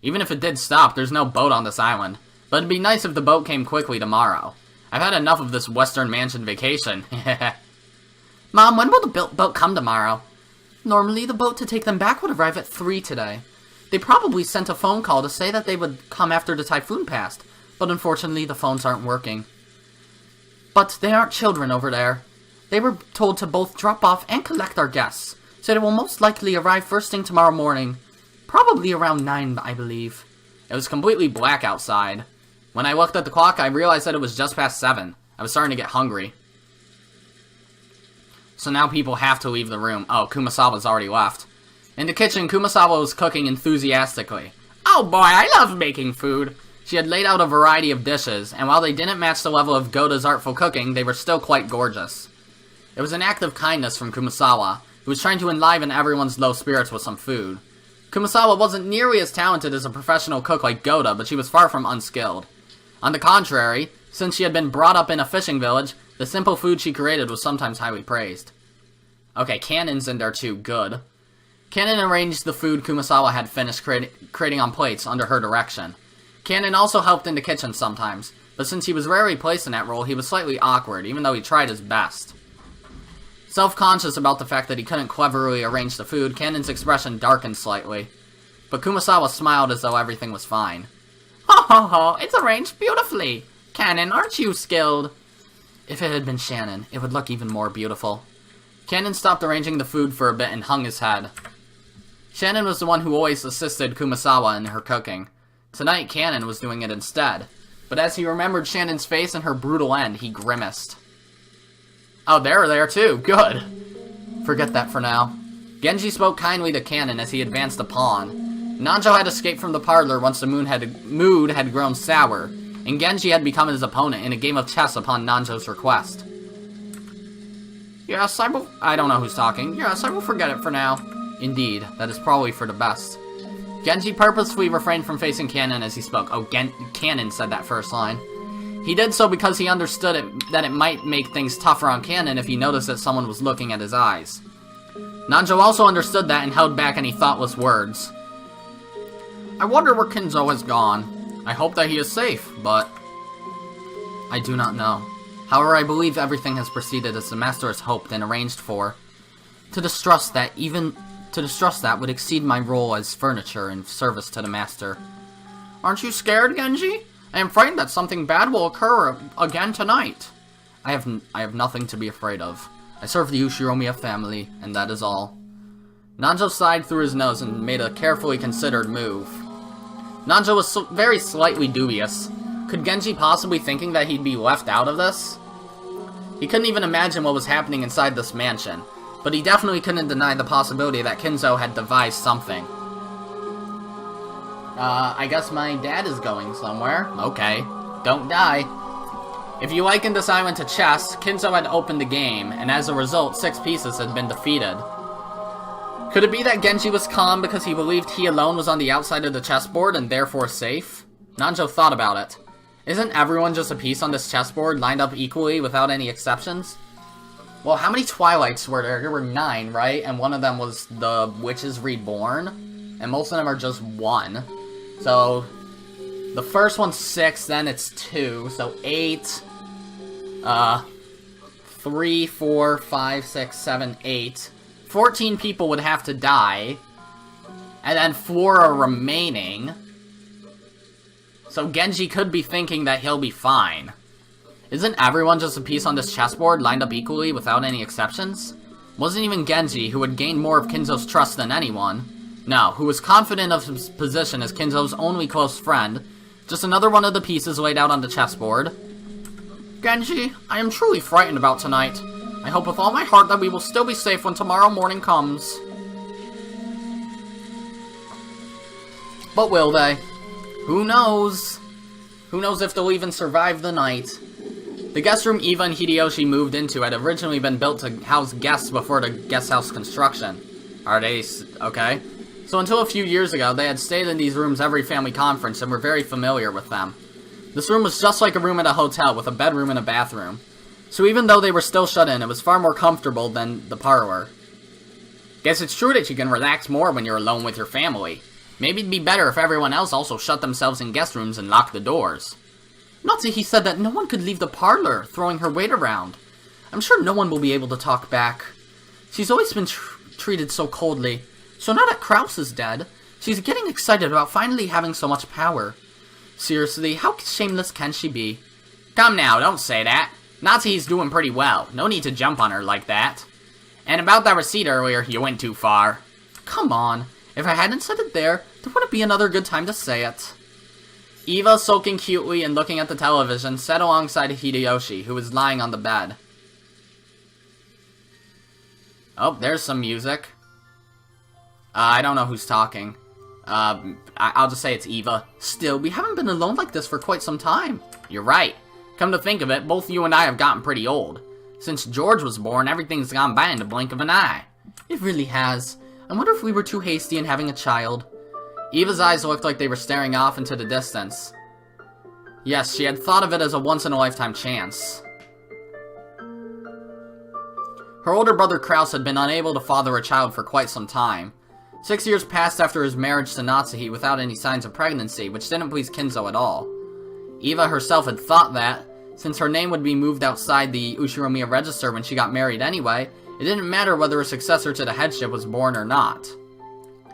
Speaker 1: Even if it did stop, there's no boat on this island. But it'd be nice if the boat came quickly tomorrow. I've had enough of this Western Mansion vacation. Mom, when will the boat come tomorrow? Normally, the boat to take them back would arrive at 3 today. They probably sent a phone call to say that they would come after the typhoon passed. But unfortunately, the phones aren't working. But they aren't children over there.
Speaker 2: They were told to both drop off and collect our guests, so they will most likely arrive first thing tomorrow morning. Probably around 9, I believe.
Speaker 1: It was completely black outside. When I looked at the clock, I realized that it was just past 7. I was starting to get hungry. So now people have to leave the room. Oh, Kumasawa's already left. In the kitchen, Kumasawa was cooking enthusiastically. Oh boy, I love making food! She had laid out a variety of dishes, and while they didn't match the level of Goda's artful cooking, they were still quite gorgeous. It was an act of kindness from Kumasawa, who was trying to enliven everyone's low spirits with some food. Kumasawa wasn't nearly as talented as a professional cook like Goda, but she was far from unskilled. On the contrary, since she had been brought up in a fishing village, the simple food she created was sometimes highly praised. Okay, Cannon's in there too, good. Cannon arranged the food Kumasawa had finished creating on plates under her direction. Cannon also helped in the kitchen sometimes, but since he was rarely placed in that role, he was slightly awkward, even though he tried his best. Self-conscious about the fact that he couldn't cleverly arrange the food, Cannon's expression darkened slightly. But Kumasawa smiled as though everything was fine.
Speaker 2: Ho ho ho, it's arranged beautifully! Cannon, aren't you skilled?
Speaker 1: If it had been Shannon, it would look even more beautiful. Cannon stopped arranging the food for a bit and hung his head. Shannon was the one who always assisted Kumasawa in her cooking. Tonight, Cannon was doing it instead. But as he remembered Shannon's face and her brutal end, he grimaced. Oh, they're there too. Good. Forget that for now. Genji spoke kindly to Cannon as he advanced a pawn. Nanjo had escaped from the parlor once the mood had grown sour, and Genji had become his opponent in a game of chess upon Nanjo's request.
Speaker 2: Yes, I don't know who's talking. Yes, I will forget it for now.
Speaker 1: Indeed, that is probably for the best. Genji purposefully refrained from facing Cannon as he spoke. Oh, Cannon said that first line. He did so because he understood that it might make things tougher on Cannon if he noticed that someone was looking at his eyes. Nanjo also understood that and held back any thoughtless words.
Speaker 2: I wonder where Kinzo has gone.
Speaker 1: I hope that he is safe, but I do not know. However, I believe everything has proceeded as the Master has hoped and arranged for. To distrust that would exceed my role as furniture in service to the Master.
Speaker 2: Aren't you scared, Genji? I am frightened that something bad will occur again tonight.
Speaker 1: I have nothing to be afraid of. I serve the Ushiromiya family, and that is all. Nanjo sighed through his nose and made a carefully considered move. Nanjo was very slightly dubious. Could Genji possibly thinking that he'd be left out of this? He couldn't even imagine what was happening inside this mansion, but he definitely couldn't deny the possibility that Kinzo had devised something. I guess my dad is going somewhere. Okay. Don't die. If you liken this island to chess, Kinzo had opened the game, and as a result, 6 pieces had been defeated. Could it be that Genji was calm because he believed he alone was on the outside of the chessboard and therefore safe? Nanjo thought about it. Isn't everyone just a piece on this chessboard, lined up equally without any exceptions? Well, how many Twilights were there? There were 9, right? And one of them was the Witches Reborn. And most of them are just 1. So, the first one's 6, then it's 2. So 8, 3, 4, 5, 6, 7, 8. 14 people would have to die. And then 4 are remaining. So Genji could be thinking that he'll be fine. Isn't everyone just a piece on this chessboard, lined up equally without any exceptions? Wasn't even Genji, who had gained more of Kinzo's trust than anyone. No, who was confident of his position as Kinzo's only close friend. Just another one of the pieces laid out on the chessboard.
Speaker 2: Genji, I am truly frightened about tonight. I hope with all my heart that we will still be safe when tomorrow morning comes.
Speaker 1: But will they? Who knows? Who knows if they'll even survive the night? The guest room Eva and Hideyoshi moved into had originally been built to house guests before the guest house construction. Are they okay? So until a few years ago, they had stayed in these rooms every family conference and were very familiar with them. This room was just like a room at a hotel with a bedroom and a bathroom. So even though they were still shut in, it was far more comfortable than the parlor. Guess it's true that you can relax more when you're alone with your family. Maybe it'd be better if everyone else also shut themselves in guest rooms and locked the doors.
Speaker 2: Natsuhi said that no one could leave the parlor, throwing her weight around. I'm sure no one will be able to talk back. She's always been treated so coldly. So now that Kraus is dead, she's getting excited about finally having so much power. Seriously, how shameless can she be?
Speaker 1: Come now, don't say that. Natsuhi's doing pretty well. No need to jump on her like that. And about that receipt earlier, you went too far.
Speaker 2: Come on. If I hadn't said it there wouldn't be another good time to say it.
Speaker 1: Eva, sulking cutely and looking at the television, sat alongside Hideyoshi, who was lying on the bed. Oh, there's some music. I don't know who's talking. I'll just say it's Eva.
Speaker 2: Still, we haven't been alone like this for quite some time.
Speaker 1: You're right. Come to think of it, both you and I have gotten pretty old. Since George was born, everything's gone by in the blink of an eye.
Speaker 2: It really has. I wonder if we were too hasty in having a child.
Speaker 1: Eva's eyes looked like they were staring off into the distance. Yes, she had thought of it as a once-in-a-lifetime chance. Her older brother Kraus had been unable to father a child for quite some time. 6 years passed after his marriage to Natsuhi without any signs of pregnancy, which didn't please Kinzo at all. Eva herself had thought that, since her name would be moved outside the Ushiromiya register when she got married anyway, it didn't matter whether a successor to the headship was born or not.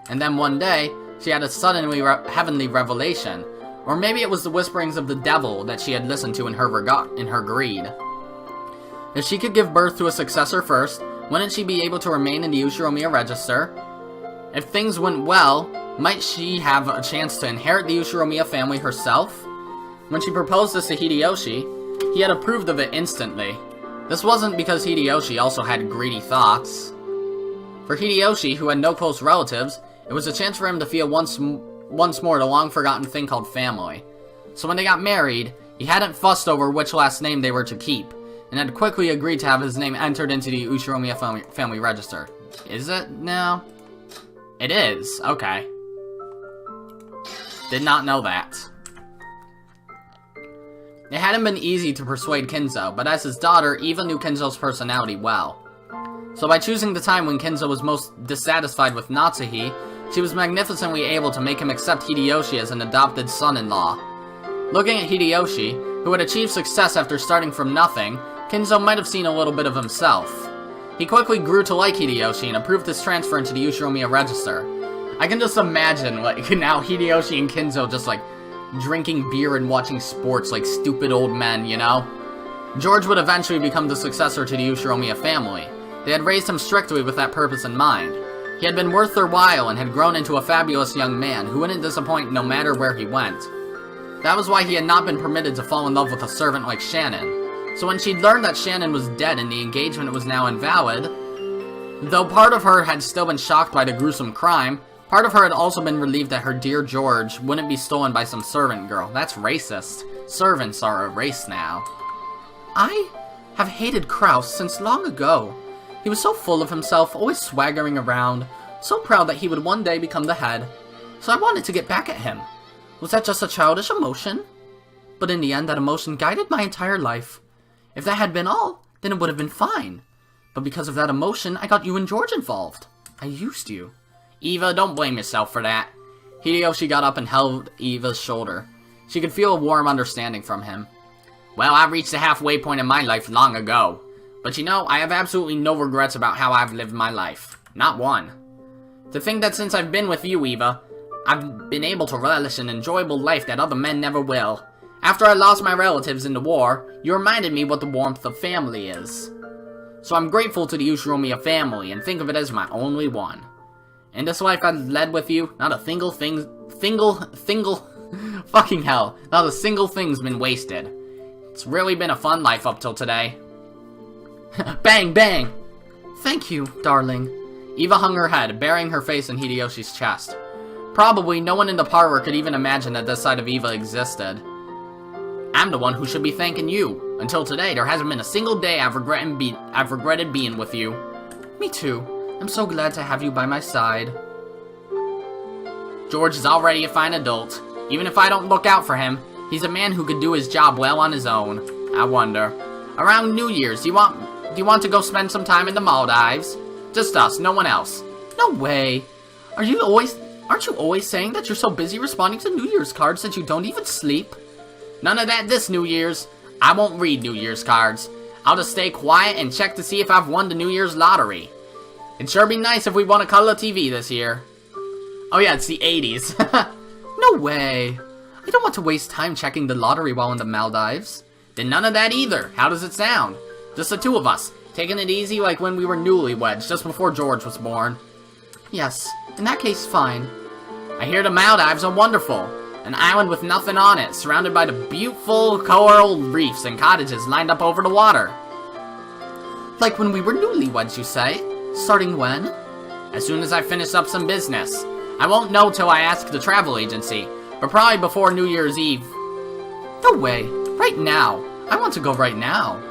Speaker 1: And then one day, she had a suddenly heavenly revelation, or maybe it was the whisperings of the devil that she had listened to in her greed. If she could give birth to a successor first, wouldn't she be able to remain in the Ushiromiya register? If things went well, might she have a chance to inherit the Ushiromiya family herself? When she proposed this to Hideyoshi, he had approved of it instantly. This wasn't because Hideyoshi also had greedy thoughts. For Hideyoshi, who had no close relatives, it was a chance for him to feel once more the long-forgotten thing called family. So when they got married, he hadn't fussed over which last name they were to keep, and had quickly agreed to have his name entered into the Ushiromiya family register. Is it now? It is. Okay. Did not know that. It hadn't been easy to persuade Kinzo, but as his daughter, Eva knew Kinzo's personality well. So by choosing the time when Kinzo was most dissatisfied with Natsuhi, she was magnificently able to make him accept Hideyoshi as an adopted son-in-law. Looking at Hideyoshi, who had achieved success after starting from nothing, Kinzo might have seen a little bit of himself. He quickly grew to like Hideyoshi and approved his transfer into the Ushiromiya register. I can just imagine, like, now Hideyoshi and Kinzo just, like, drinking beer and watching sports like stupid old men, you know? George would eventually become the successor to the Ushiromiya family. They had raised him strictly with that purpose in mind. He had been worth their while and had grown into a fabulous young man who wouldn't disappoint no matter where he went. That was why he had not been permitted to fall in love with a servant like Shannon. So when she'd learned that Shannon was dead and the engagement was now invalid, though part of her had still been shocked by the gruesome crime, part of her had also been relieved that her dear George wouldn't be stolen by some servant girl. That's racist. Servants are a race now.
Speaker 2: I have hated Kraus since long ago. He was so full of himself, always swaggering around, so proud that he would one day become the head. So I wanted to get back at him. Was that just a childish emotion? But in the end, that emotion guided my entire life. If that had been all, then it would have been fine. But because of that emotion, I got you and George involved. I used you.
Speaker 1: Eva, don't blame yourself for that. Hideyoshi got up and held Eva's shoulder. She could feel a warm understanding from him. Well, I reached the halfway point in my life long ago. But you know, I have absolutely no regrets about how I've lived my life. Not one. To think that since I've been with you, Eva, I've been able to relish an enjoyable life that other men never will. After I lost my relatives in the war, you reminded me what the warmth of family is. So I'm grateful to the Ushiromiya family and think of it as my only one. In this life I've led with you, not a single fucking hell, not a single thing's been wasted. It's really been a fun life up till today. Bang, bang!
Speaker 2: Thank you, darling.
Speaker 1: Eva hung her head, burying her face in Hideyoshi's chest. Probably no one in the parlor could even imagine that this side of Eva existed. I'm the one who should be thanking you. Until today, there hasn't been a single day I've regretted being with you.
Speaker 2: Me too. I'm so glad to have you by my side.
Speaker 1: George is already a fine adult. Even if I don't look out for him, he's a man who could do his job well on his own. I wonder. Around New Year's, do you want to go spend some time in the Maldives? Just us, no one else.
Speaker 2: No way. Aren't you always saying that you're so busy responding to New Year's cards that you don't even sleep?
Speaker 1: None of that this New Year's. I won't read New Year's cards. I'll just stay quiet and check to see if I've won the New Year's lottery. It'd sure be nice if we won a color TV this year. Oh yeah, it's the 80s.
Speaker 2: No way. I don't want to waste time checking the lottery while in the Maldives. Then none of that either. How does it sound? Just the two of us, taking it easy like when we were newlyweds, just before George was born. Yes, in that case, fine. I hear the Maldives are wonderful. An island with nothing on it, surrounded by the beautiful coral reefs and cottages lined up over the water. Like when we were newlyweds, you say? Starting when? As soon as I finish up some business. I won't know till I ask the travel agency, but probably before New Year's Eve. No way. Right now. I want to go right now.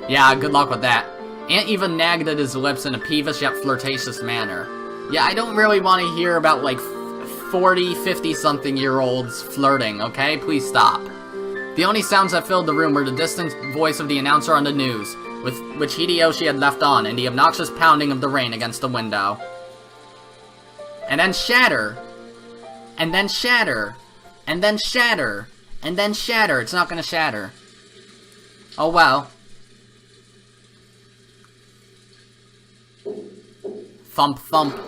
Speaker 2: Yeah, good luck with that. Aunt Eva nagged at his lips in a peevish yet flirtatious manner. Yeah, I don't really want to hear about, like, 40, 50-something-year-olds flirting, okay? Please stop. The only sounds that filled the room were the distant voice of the announcer on the news, which Hideyoshi had left on, and the obnoxious pounding of the rain against the window. And then shatter. And then shatter. And then shatter. And then shatter. It's not gonna shatter. Oh well. Thump thump.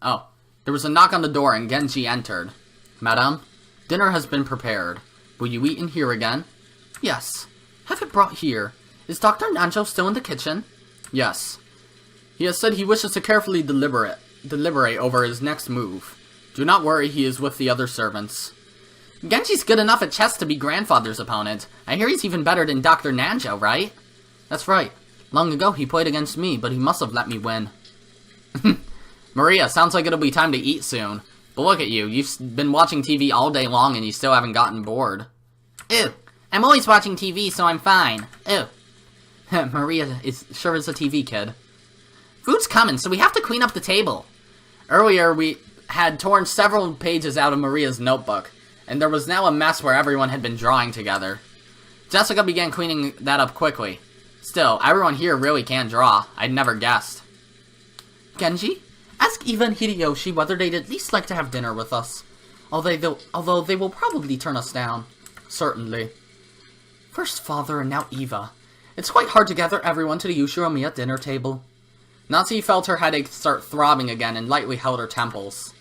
Speaker 2: Oh. There was a knock on the door and Genji entered. Madame, dinner has been prepared. Will you eat in here again? Yes. Have it brought here. Is Dr. Nanjo still in the kitchen? Yes. He has said he wishes to carefully deliberate over his next move. Do not worry, he is with the other servants. Genji's good enough at chess to be grandfather's opponent. I hear he's even better than Dr. Nanjo, right? That's right. Long ago he played against me, but he must have let me win. Maria, sounds like it'll be time to eat soon. But look at you, you've been watching TV all day long and you still haven't gotten bored. Ew, I'm always watching TV, so I'm fine. Ew. Maria is sure is a TV kid. Food's coming, so we have to clean up the table. Earlier, we had torn several pages out of Maria's notebook, and there was now a mess where everyone had been drawing together. Jessica began cleaning that up quickly. Still, everyone here really can draw. I'd never guessed. Genji, ask Eva and Hideyoshi whether they'd at least like to have dinner with us. Although they will probably turn us down. Certainly. First Father and now Eva. It's quite hard to gather everyone to the Ushiromiyas dinner table. Natsu felt her headache start throbbing again and lightly held her temples.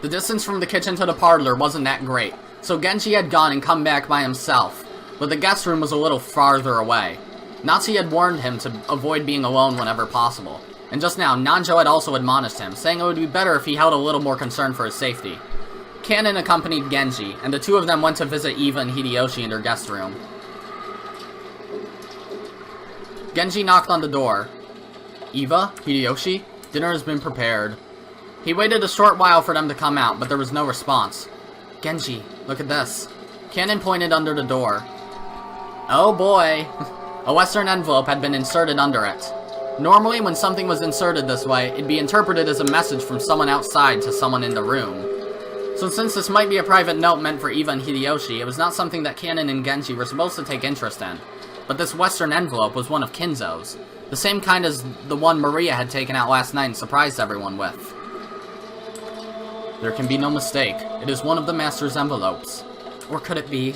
Speaker 2: The distance from the kitchen to the parlor wasn't that great, so Genji had gone and come back by himself, but the guest room was a little farther away. Natsu had warned him to avoid being alone whenever possible, and just now Nanjo had also admonished him, saying it would be better if he held a little more concern for his safety. Kanon accompanied Genji, and the two of them went to visit Eva and Hideyoshi in their guest room. Genji knocked on the door. Eva, Hideyoshi, dinner has been prepared. He waited a short while for them to come out, but there was no response. Genji, look at this. Kanon pointed under the door. Oh boy. A Western envelope had been inserted under it. Normally, when something was inserted this way, it'd be interpreted as a message from someone outside to someone in the room. So since this might be a private note meant for Eva and Hideyoshi, it was not something that Kanon and Genji were supposed to take interest in. But this Western envelope was one of Kinzo's, the same kind as the one Maria had taken out last night and surprised everyone with. There can be no mistake. It is one of the Master's envelopes. Or could it be?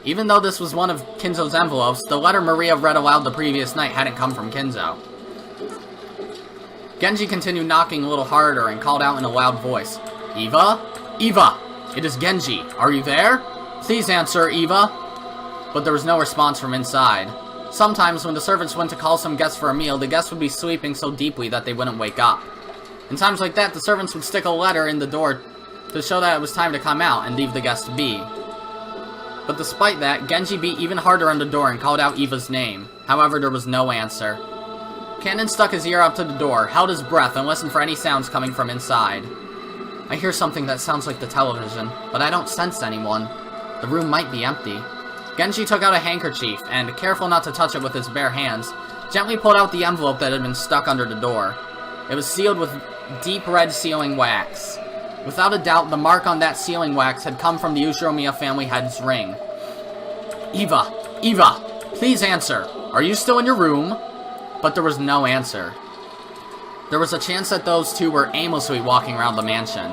Speaker 2: Even though this was one of Kinzo's envelopes, the letter Maria read aloud the previous night hadn't come from Kinzo. Genji continued knocking a little harder and called out in a loud voice. Eva? Eva! It is Genji. Are you there? Please answer, Eva. But there was no response from inside. Sometimes when the servants went to call some guests for a meal, the guests would be sleeping so deeply that they wouldn't wake up. In times like that, the servants would stick a letter in the door to show that it was time to come out and leave the guest be. But despite that, Genji beat even harder on the door and called out Eva's name. However, there was no answer. Kanon stuck his ear up to the door, held his breath, and listened for any sounds coming from inside. I hear something that sounds like the television, but I don't sense anyone. The room might be empty. Genji took out a handkerchief, and, careful not to touch it with his bare hands, gently pulled out the envelope that had been stuck under the door. It was sealed with deep red sealing wax. Without a doubt, the mark on that sealing wax had come from the Ushiromiyas family head's ring. Eva! Eva! Please answer! Are you still in your room? But there was no answer. There was a chance that those two were aimlessly walking around the mansion.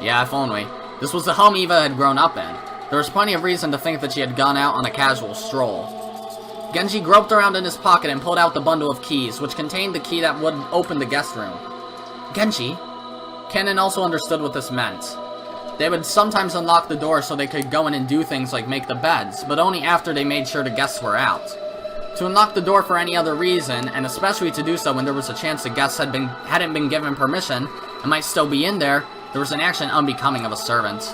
Speaker 2: Yeah, if only. This was the home Eva had grown up in. There was plenty of reason to think that she had gone out on a casual stroll. Genji groped around in his pocket and pulled out the bundle of keys, which contained the key that would open the guest room. Genji? Cannon also understood what this meant. They would sometimes unlock the door so they could go in and do things like make the beds, but only after they made sure the guests were out. To unlock the door for any other reason, and especially to do so when there was a chance the guests hadn't been given permission and might still be in there was an action unbecoming of a servant.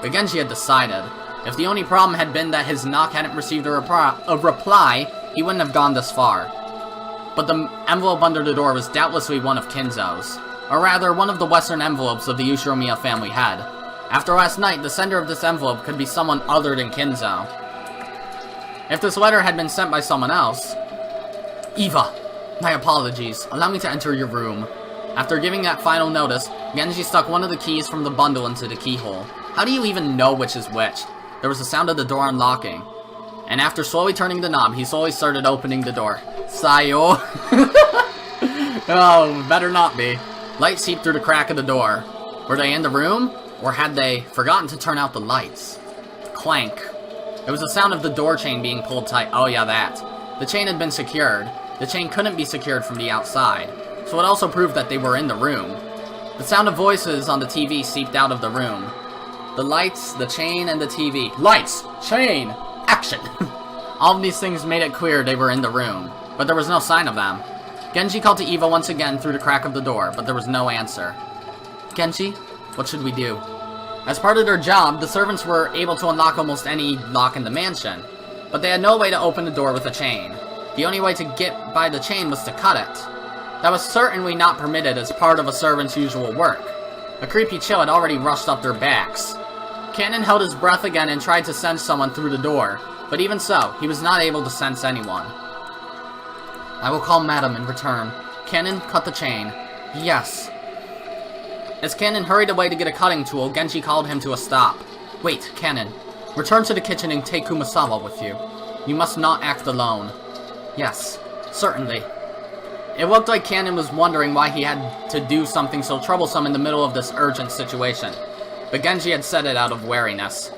Speaker 2: But Genji had decided, if the only problem had been that his knock hadn't received a reply, he wouldn't have gone this far. But the envelope under the door was doubtlessly one of Kinzo's, or rather, one of the western envelopes of the Ushiromiyas family had. After last night, the sender of this envelope could be someone other than Kinzo. If this letter had been sent by someone else... Eva, my apologies. Allow me to enter your room. After giving that final notice, Genji stuck one of the keys from the bundle into the keyhole. How do you even know which is which? There was a sound of the door unlocking. And after slowly turning the knob, he slowly started opening the door. Sayo. Oh, better not be. Light seeped through the crack of the door. Were they in the room? Or had they forgotten to turn out the lights? Clank. It was the sound of the door chain being pulled tight. Oh yeah, that. The chain had been secured. The chain couldn't be secured from the outside. So it also proved that they were in the room. The sound of voices on the TV seeped out of the room. The lights, the chain, and the TV. Lights! Chain! Action! All of these things made it clear they were in the room. But there was no sign of them. Genji called to Eva once again through the crack of the door, but there was no answer. Genji, what should we do? As part of their job, the servants were able to unlock almost any lock in the mansion, but they had no way to open the door with a chain. The only way to get by the chain was to cut it. That was certainly not permitted as part of a servant's usual work. A creepy chill had already rushed up their backs. Cannon held his breath again and tried to sense someone through the door, but even so, he was not able to sense anyone. I will call Madam in return. Cannon, cut the chain. Yes. As Cannon hurried away to get a cutting tool, Genji called him to a stop. Wait, Cannon. Return to the kitchen and take Kumasawa with you. You must not act alone. Yes, certainly. It looked like Cannon was wondering why he had to do something so troublesome in the middle of this urgent situation. But Genji had said it out of wariness.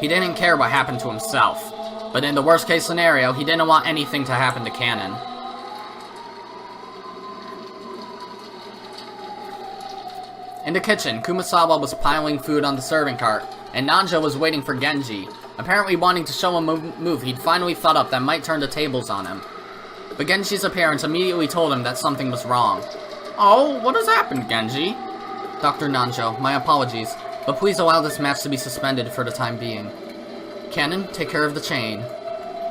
Speaker 2: He didn't care what happened to himself. But in the worst case scenario, he didn't want anything to happen to Cannon. In the kitchen, Kumasawa was piling food on the serving cart, and Nanjo was waiting for Genji, apparently wanting to show him a move he'd finally thought up that might turn the tables on him. But Genji's appearance immediately told him that something was wrong. Oh, what has happened, Genji? Dr. Nanjo, my apologies, but please allow this match to be suspended for the time being. Cannon, take care of the chain.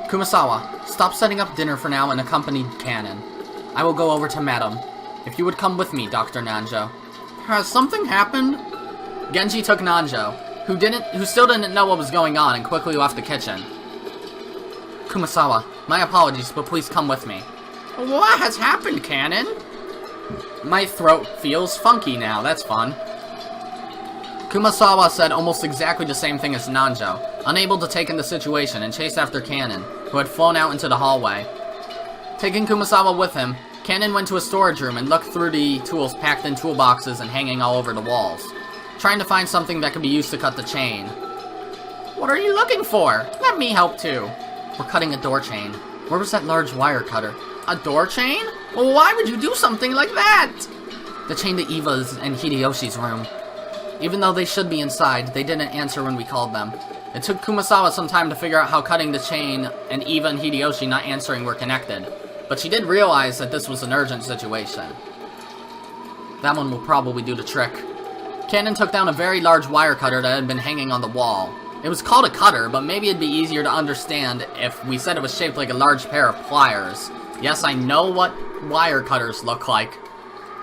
Speaker 2: Kumasawa, stop setting up dinner for now and accompany Cannon. I will go over to Madam. If you would come with me, Dr. Nanjo. Has something happened? Genji took Nanjo, who still didn't know what was going on, and quickly left the kitchen. Kumasawa, my apologies, but please come with me. What has happened, Cannon? My throat feels funky now, that's fun. Kumasawa said almost exactly the same thing as Nanjo, unable to take in the situation and chase after Cannon, who had flown out into the hallway. Taking Kumasawa with him, Cannon went to a storage room and looked through the tools packed in toolboxes and hanging all over the walls, trying to find something that could be used to cut the chain. What are you looking for? Let me help too. We're cutting a door chain. Where was that large wire cutter? A door chain? Well, why would you do something like that? The chain to Eva's and Hideyoshi's room. Even though they should be inside, they didn't answer when we called them. It took Kumasawa some time to figure out how cutting the chain and Eva and Hideyoshi not answering were connected, but she did realize that this was an urgent situation. That one will probably do the trick. Cannon took down a very large wire cutter that had been hanging on the wall. It was called a cutter, but maybe it'd be easier to understand if we said it was shaped like a large pair of pliers. Yes, I know what wire cutters look like.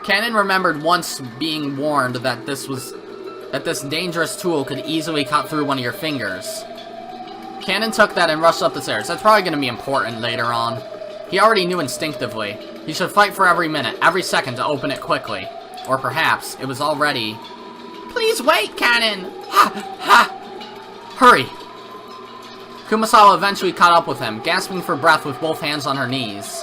Speaker 2: Cannon remembered once being warned that this dangerous tool could easily cut through one of your fingers. Cannon took that and rushed up the stairs. That's probably going to be important later on. He already knew instinctively. He should fight for every minute, every second to open it quickly. Or perhaps it was already... Please wait, Cannon! Ha! Ha! Hurry! Kumasawa eventually caught up with him, gasping for breath with both hands on her knees.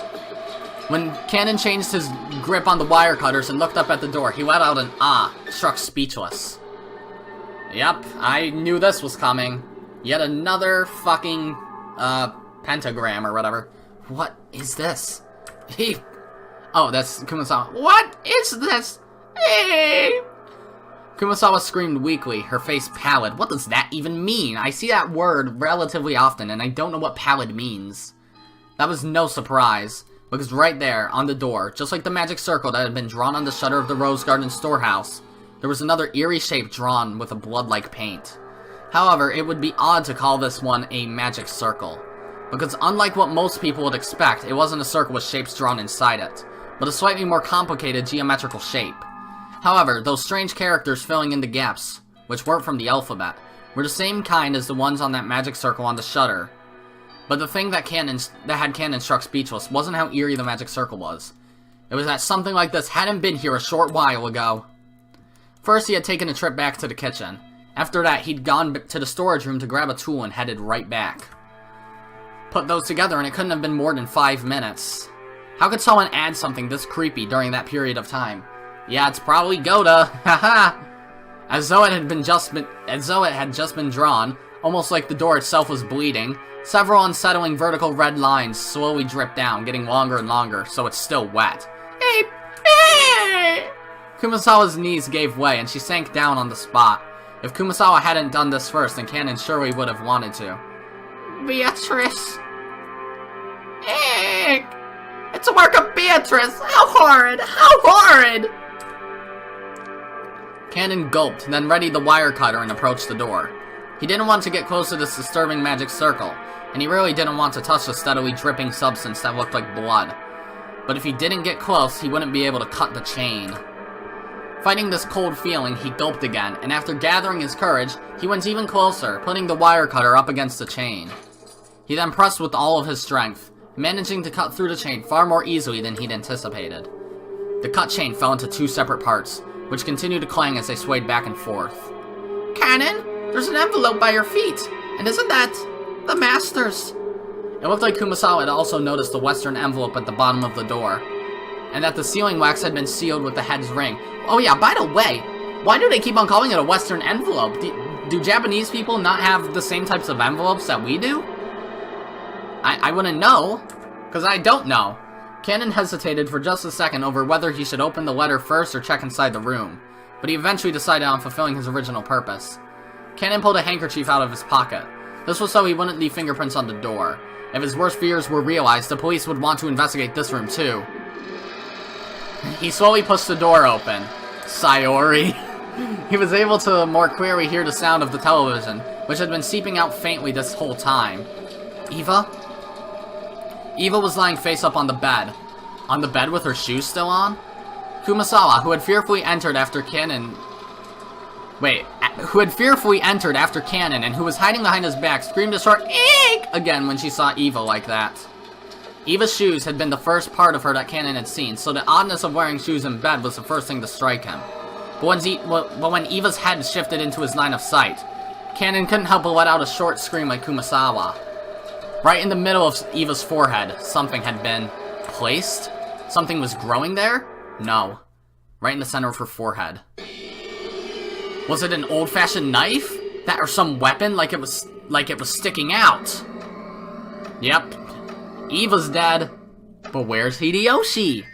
Speaker 2: When Cannon changed his grip on the wire cutters and looked up at the door, he let out an ah, struck speechless. Yep, I knew this was coming. Yet another fucking, pentagram or whatever. What is this? Oh, that's Kumasawa. What is this? Kumasawa screamed weakly, her face pallid. What does that even mean? I see that word relatively often, and I don't know what pallid means. That was no surprise, because right there, on the door, just like the magic circle that had been drawn on the shutter of the Rose Garden storehouse, there was another eerie shape drawn with a blood-like paint. However, it would be odd to call this one a magic circle, because unlike what most people would expect, it wasn't a circle with shapes drawn inside it, but a slightly more complicated geometrical shape. However, those strange characters filling in the gaps, which weren't from the alphabet, were the same kind as the ones on that magic circle on the shutter. But the thing that had Canon struck speechless wasn't how eerie the magic circle was. It was that something like this hadn't been here a short while ago. First, he had taken a trip back to the kitchen. After that, he'd gone to the storage room to grab a tool and headed right back. Put those together and it couldn't have been more than 5 minutes. How could someone add something this creepy during that period of time? Yeah, it's probably Goda, haha! As though it had just been drawn, almost like the door itself was bleeding, several unsettling vertical red lines slowly dripped down, getting longer and longer, so it's still wet. Kumasawa's knees gave way, and she sank down on the spot. If Kumasawa hadn't done this first, then Canon surely would have wanted to. Beatrice! It's a work of Beatrice! How horrid! How horrid! Canon gulped, then readied the wire cutter and approached the door. He didn't want to get close to this disturbing magic circle, and he really didn't want to touch the steadily dripping substance that looked like blood. But if he didn't get close, he wouldn't be able to cut the chain. Fighting this cold feeling, he gulped again, and after gathering his courage, he went even closer, putting the wire cutter up against the chain. He then pressed with all of his strength, managing to cut through the chain far more easily than he'd anticipated. The cut chain fell into 2 separate parts, which continued to clang as they swayed back and forth. Canon, there's an envelope by your feet, and isn't that the Master's? It looked like Kumasawa had also noticed the western envelope at the bottom of the door, and that the sealing wax had been sealed with the head's ring. Oh yeah, by the way, why do they keep on calling it a western envelope? Do Japanese people not have the same types of envelopes that we do? I wouldn't know, because I don't know. Canon hesitated for just a second over whether he should open the letter first or check inside the room, but he eventually decided on fulfilling his original purpose. Canon pulled a handkerchief out of his pocket. This was so he wouldn't leave fingerprints on the door. If his worst fears were realized, the police would want to investigate this room too. He slowly pushed the door open. Sayori. He was able to more clearly hear the sound of the television, which had been seeping out faintly this whole time. Eva? Eva was lying face up on the bed. On the bed with her shoes still on? Kumasawa, who had fearfully entered after Canon and who was hiding behind his back, screamed a short "eek" again when she saw Eva like that. Eva's shoes had been the first part of her that Canon had seen, so the oddness of wearing shoes in bed was the first thing to strike him. But when Eva's head shifted into his line of sight, Canon couldn't help but let out a short scream like Kumasawa. Right in the middle of Eva's forehead, something had been placed? Something was growing there? No. Right in the center of her forehead. Was it an old-fashioned knife? That or some weapon like it was sticking out? Yep. Eva's dead. But where's Hideyoshi?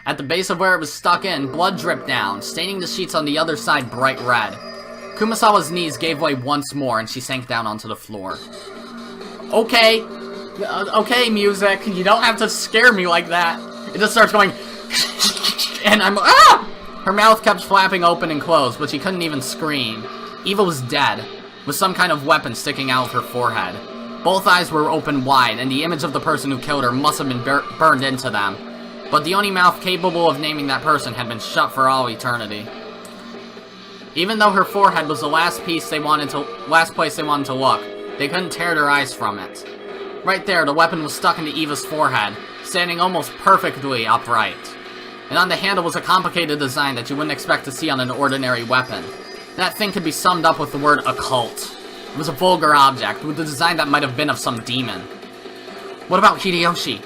Speaker 2: At the base of where it was stuck in, blood dripped down, staining the sheets on the other side bright red. Kumasawa's knees gave way once more and she sank down onto the floor. Okay. Okay, music. You don't have to scare me like that. It just starts going... and I'm... Ah! Her mouth kept flapping open and closed, but she couldn't even scream. Eva was dead, with some kind of weapon sticking out of her forehead. Both eyes were open wide, and the image of the person who killed her must have been burned into them. But the only mouth capable of naming that person had been shut for all eternity. Even though her forehead was the last place they wanted to look, they couldn't tear their eyes from it. Right there, the weapon was stuck into Eva's forehead, standing almost perfectly upright. And on the handle was a complicated design that you wouldn't expect to see on an ordinary weapon. That thing could be summed up with the word occult. It was a vulgar object, with a design that might have been of some demon. What about Hideyoshi?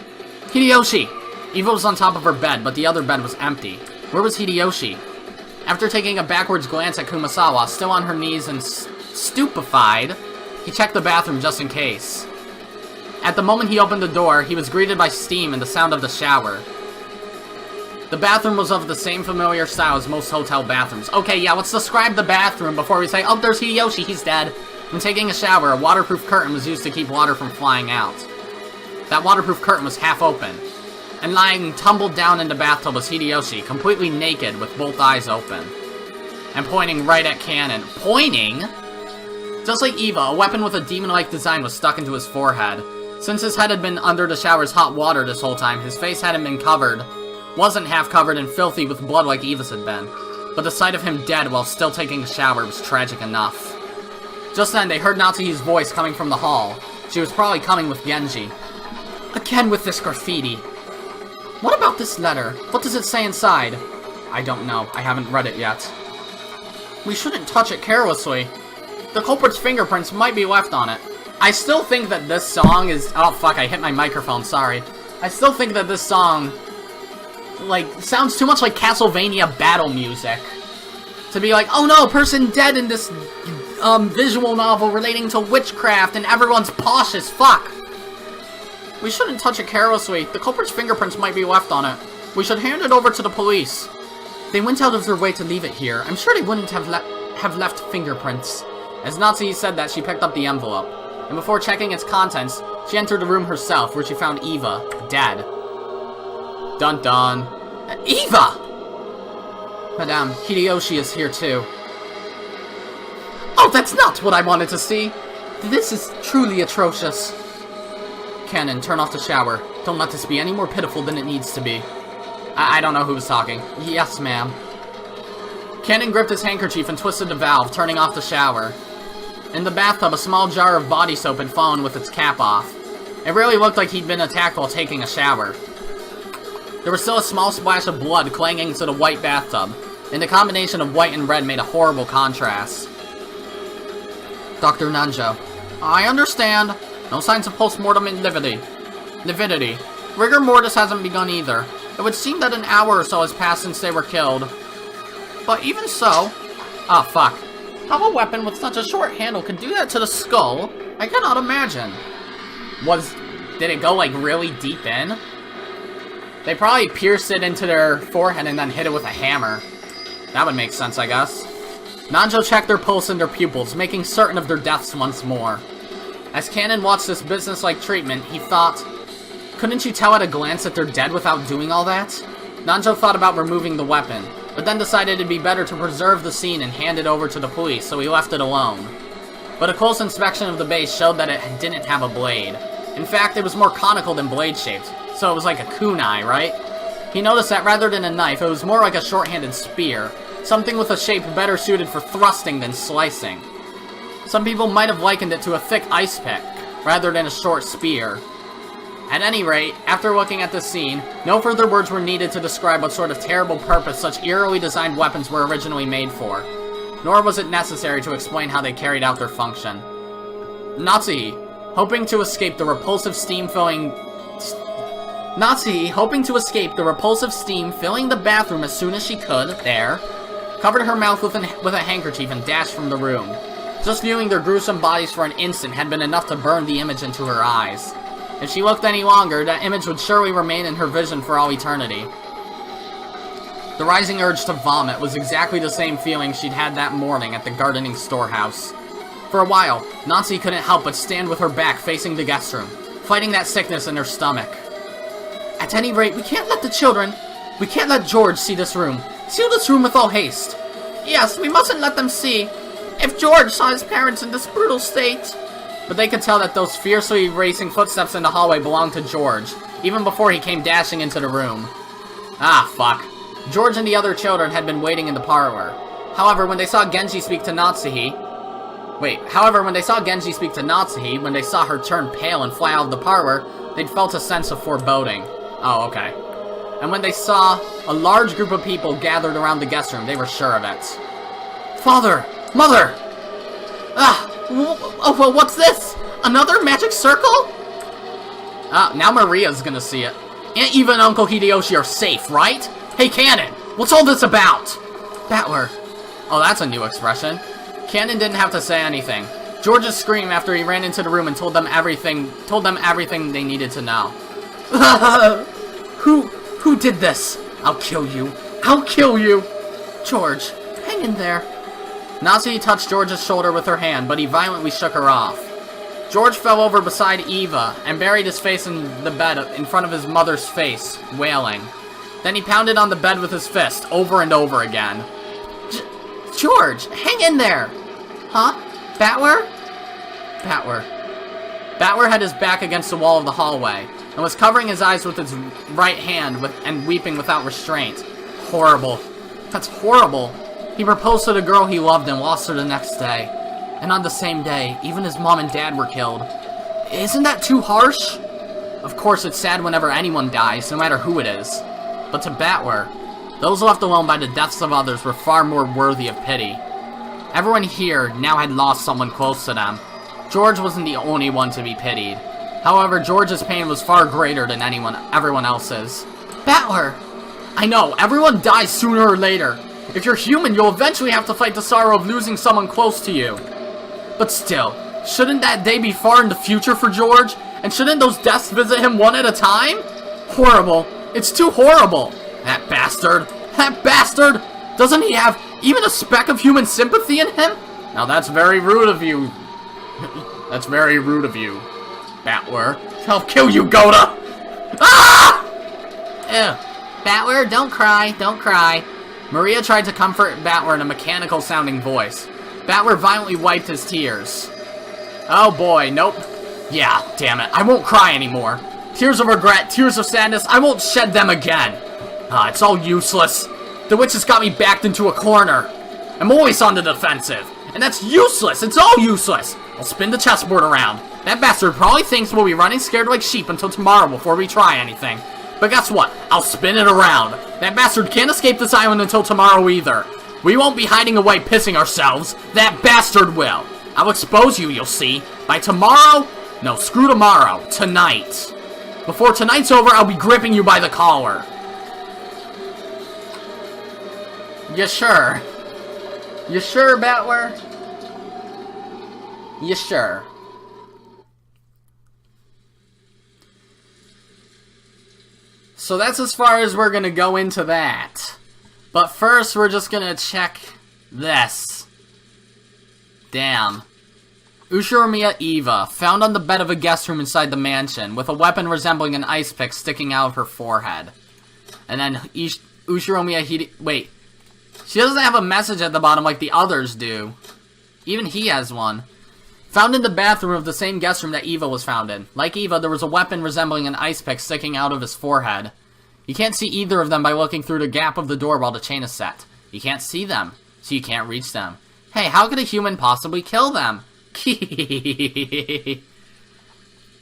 Speaker 2: Hideyoshi! Eva was on top of her bed, but the other bed was empty. Where was Hideyoshi? After taking a backwards glance at Kumasawa, still on her knees and stupefied, he checked the bathroom just in case. At the moment he opened the door, he was greeted by steam and the sound of the shower. The bathroom was of the same familiar style as most hotel bathrooms. Okay, yeah, let's describe the bathroom before we say, oh, there's Hideyoshi, he's dead. When taking a shower, a waterproof curtain was used to keep water from flying out. That waterproof curtain was half open, and lying tumbled down in the bathtub was Hideyoshi, completely naked with both eyes open, and pointing right at Cannon. Pointing? Just like Eva, a weapon with a demon-like design was stuck into his forehead. Since his head had been under the shower's hot water this whole time, his face hadn't been covered, wasn't half covered and filthy with blood like Eva's had been. But the sight of him dead while still taking a shower was tragic enough. Just then, they heard Natsuhi's voice coming from the hall. She was probably coming with Genji. Again with this graffiti. What about this letter? What does it say inside? I don't know. I haven't read it yet. We shouldn't touch it carelessly. The culprit's fingerprints might be left on it. I still think that this song is... Oh, fuck, I hit my microphone, sorry. I still think that this song, like, sounds too much like Castlevania battle music. To be like, oh no, person dead in this, visual novel relating to witchcraft and everyone's posh as fuck. We shouldn't touch it carelessly. The culprit's fingerprints might be left on it. We should hand it over to the police. They went out of their way to leave it here. I'm sure they wouldn't have left fingerprints. As Natsuhi said that, she picked up the envelope. And before checking its contents, she entered the room herself, where she found Eva, dead. Dun dun. Eva! Madame, Hideyoshi is here too. Oh, that's not what I wanted to see! This is truly atrocious. Cannon, turn off the shower. Don't let this be any more pitiful than it needs to be. I don't know who was talking. Yes, ma'am. Cannon gripped his handkerchief and twisted the valve, turning off the shower. In the bathtub, a small jar of body soap had fallen with its cap off. It really looked like he'd been attacked while taking a shower. There was still a small splash of blood clanging into the white bathtub, and the combination of white and red made a horrible contrast. Dr. Nanjo. I understand. No signs of post-mortem lividity. Rigor mortis hasn't begun either. It would seem that an hour or so has passed since they were killed. But even so... Ah, fuck. How a weapon with such a short handle could do that to the skull, I cannot imagine. Did it go, like, really deep in? They probably pierced it into their forehead and then hit it with a hammer. That would make sense, I guess. Nanjo checked their pulse and their pupils, making certain of their deaths once more. As Cannon watched this business-like treatment, he thought, couldn't you tell at a glance that they're dead without doing all that? Nanjo thought about removing the weapon, but then decided it'd be better to preserve the scene and hand it over to the police, so he left it alone. But a close inspection of the base showed that it didn't have a blade. In fact, it was more conical than blade-shaped, so it was like a kunai, right? He noticed that rather than a knife, it was more like a short-handed spear, something with a shape better suited for thrusting than slicing. Some people might have likened it to a thick ice pick, rather than a short spear. At any rate, after looking at this scene, no further words were needed to describe what sort of terrible purpose such eerily designed weapons were originally made for. Nor was it necessary to explain how they carried out their function. Natsuhi, hoping to escape the repulsive steam filling the bathroom as soon as she could, covered her mouth with a handkerchief and dashed from the room. Just viewing their gruesome bodies for an instant had been enough to burn the image into her eyes. If she looked any longer, that image would surely remain in her vision for all eternity. The rising urge to vomit was exactly the same feeling she'd had that morning at the gardening storehouse. For a while, Natsuhi couldn't help but stand with her back facing the guest room, fighting that sickness in her stomach. At any rate, we can't let George see this room. Seal this room with all haste. Yes, we mustn't let them see. If George saw his parents in this brutal state... But they could tell that those fiercely racing footsteps in the hallway belonged to George, even before he came dashing into the room. Ah, fuck. George and the other children had been waiting in the parlor. However, when they saw Genji speak to Natsuhi, when they saw her turn pale and fly out of the parlor, they'd felt a sense of foreboding. Oh, okay. And when they saw a large group of people gathered around the guest room, they were sure of it. Father! Mother! Ah! Oh, well, what's this? Another magic circle? Now Maria's gonna see it. Aunt Eva and Uncle Hideyoshi are safe, right? Hey, Cannon! What's all this about? Battler. Oh, that's a new expression. Cannon didn't have to say anything. George's scream after he ran into the room and told them everything they needed to know. Who did this? I'll kill you. I'll kill you! George, hang in there. Nazi touched George's shoulder with her hand, but he violently shook her off. George fell over beside Eva and buried his face in the bed in front of his mother's face, wailing. Then he pounded on the bed with his fist, over and over again. George, hang in there! Huh? Batwer? Batwer had his back against the wall of the hallway, and was covering his eyes with his right hand and weeping without restraint. Horrible. That's horrible. He proposed to the girl he loved and lost her the next day. And on the same day, even his mom and dad were killed. Isn't that too harsh? Of course, it's sad whenever anyone dies, no matter who it is. But to Batwer, those left alone by the deaths of others were far more worthy of pity. Everyone here now had lost someone close to them. George wasn't the only one to be pitied. However, George's pain was far greater than everyone else's. Batwer! I know, everyone dies sooner or later. If you're human, you'll eventually have to fight the sorrow of losing someone close to you. But still, shouldn't that day be far in the future for George? And shouldn't those deaths visit him one at a time? Horrible. It's too horrible. That bastard. That bastard! Doesn't he have even a speck of human sympathy in him? Now that's very rude of you. That's very rude of you, Batwer. I'll kill you, Goda! Ah! Ew. Batwer, don't cry, don't cry. Maria tried to comfort Batwer in a mechanical-sounding voice. Batwer violently wiped his tears. Oh boy, nope. Yeah, damn it, I won't cry anymore. Tears of regret, tears of sadness, I won't shed them again. It's all useless. The witch has got me backed into a corner. I'm always on the defensive. And that's useless, it's all useless. I'll spin the chessboard around. That bastard probably thinks we'll be running scared like sheep until tomorrow before we try anything. But guess what? I'll spin it around. That bastard can't escape this island until tomorrow either. We won't be hiding away pissing ourselves. That bastard will. I'll expose you, you'll see. By tomorrow? No, screw tomorrow. Tonight. Before tonight's over, I'll be gripping you by the collar. You sure? You sure, Batwer? You sure? So that's as far as we're gonna go into that. But first, we're just gonna check this. Damn. Ushiromiyas Eva, found on the bed of a guest room inside the mansion, with a weapon resembling an ice pick sticking out of her forehead. And then Ushiromiyas wait. She doesn't have a message at the bottom like the others do. Even he has one. Found in the bathroom of the same guest room that Eva was found in. Like Eva, there was a weapon resembling an ice pick sticking out of his forehead. You can't see either of them by looking through the gap of the door while the chain is set. You can't see them, so you can't reach them. Hey, how could a human possibly kill them?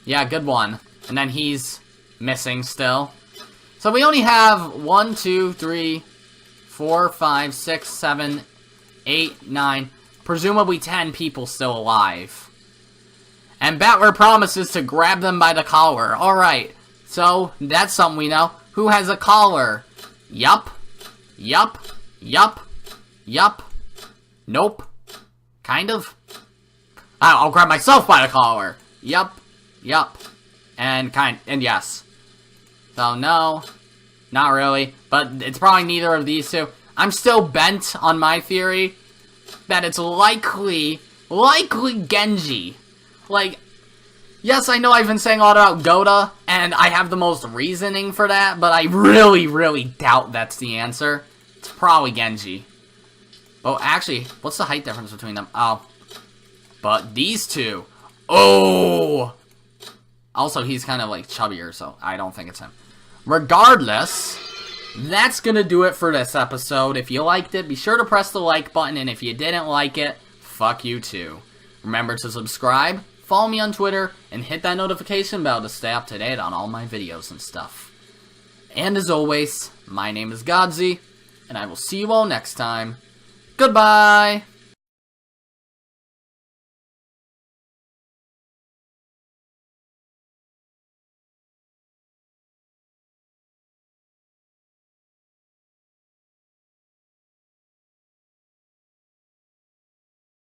Speaker 2: Yeah, good one. And then he's missing still. So we only have 1, 2, 3, 4, 5, 6, 7, 8, 9, presumably 10 people still alive. And Batwer promises to grab them by the collar. Alright, so that's something we know. Who has a collar? Yup. Yup. Yup. Yup. Nope. Kind of. I'll grab myself by the collar. Yup. Yup. And yes. So no. Not really. But it's probably neither of these two. I'm still bent on my theory that it's likely Genji. Like, yes, I know I've been saying a lot about Goda, and I have the most reasoning for that, but I really, really doubt that's the answer. It's probably Genji. Oh, actually, what's the height difference between them? Oh. But these two. Oh! Also, he's kind of, like, chubbier, so I don't think it's him. Regardless, that's gonna do it for this episode. If you liked it, be sure to press the like button, and if you didn't like it, fuck you too. Remember to subscribe, follow me on Twitter, and hit that notification bell to stay up to date on all my videos and stuff. And as always, my name is Godzi, and I will see you all next time. Goodbye!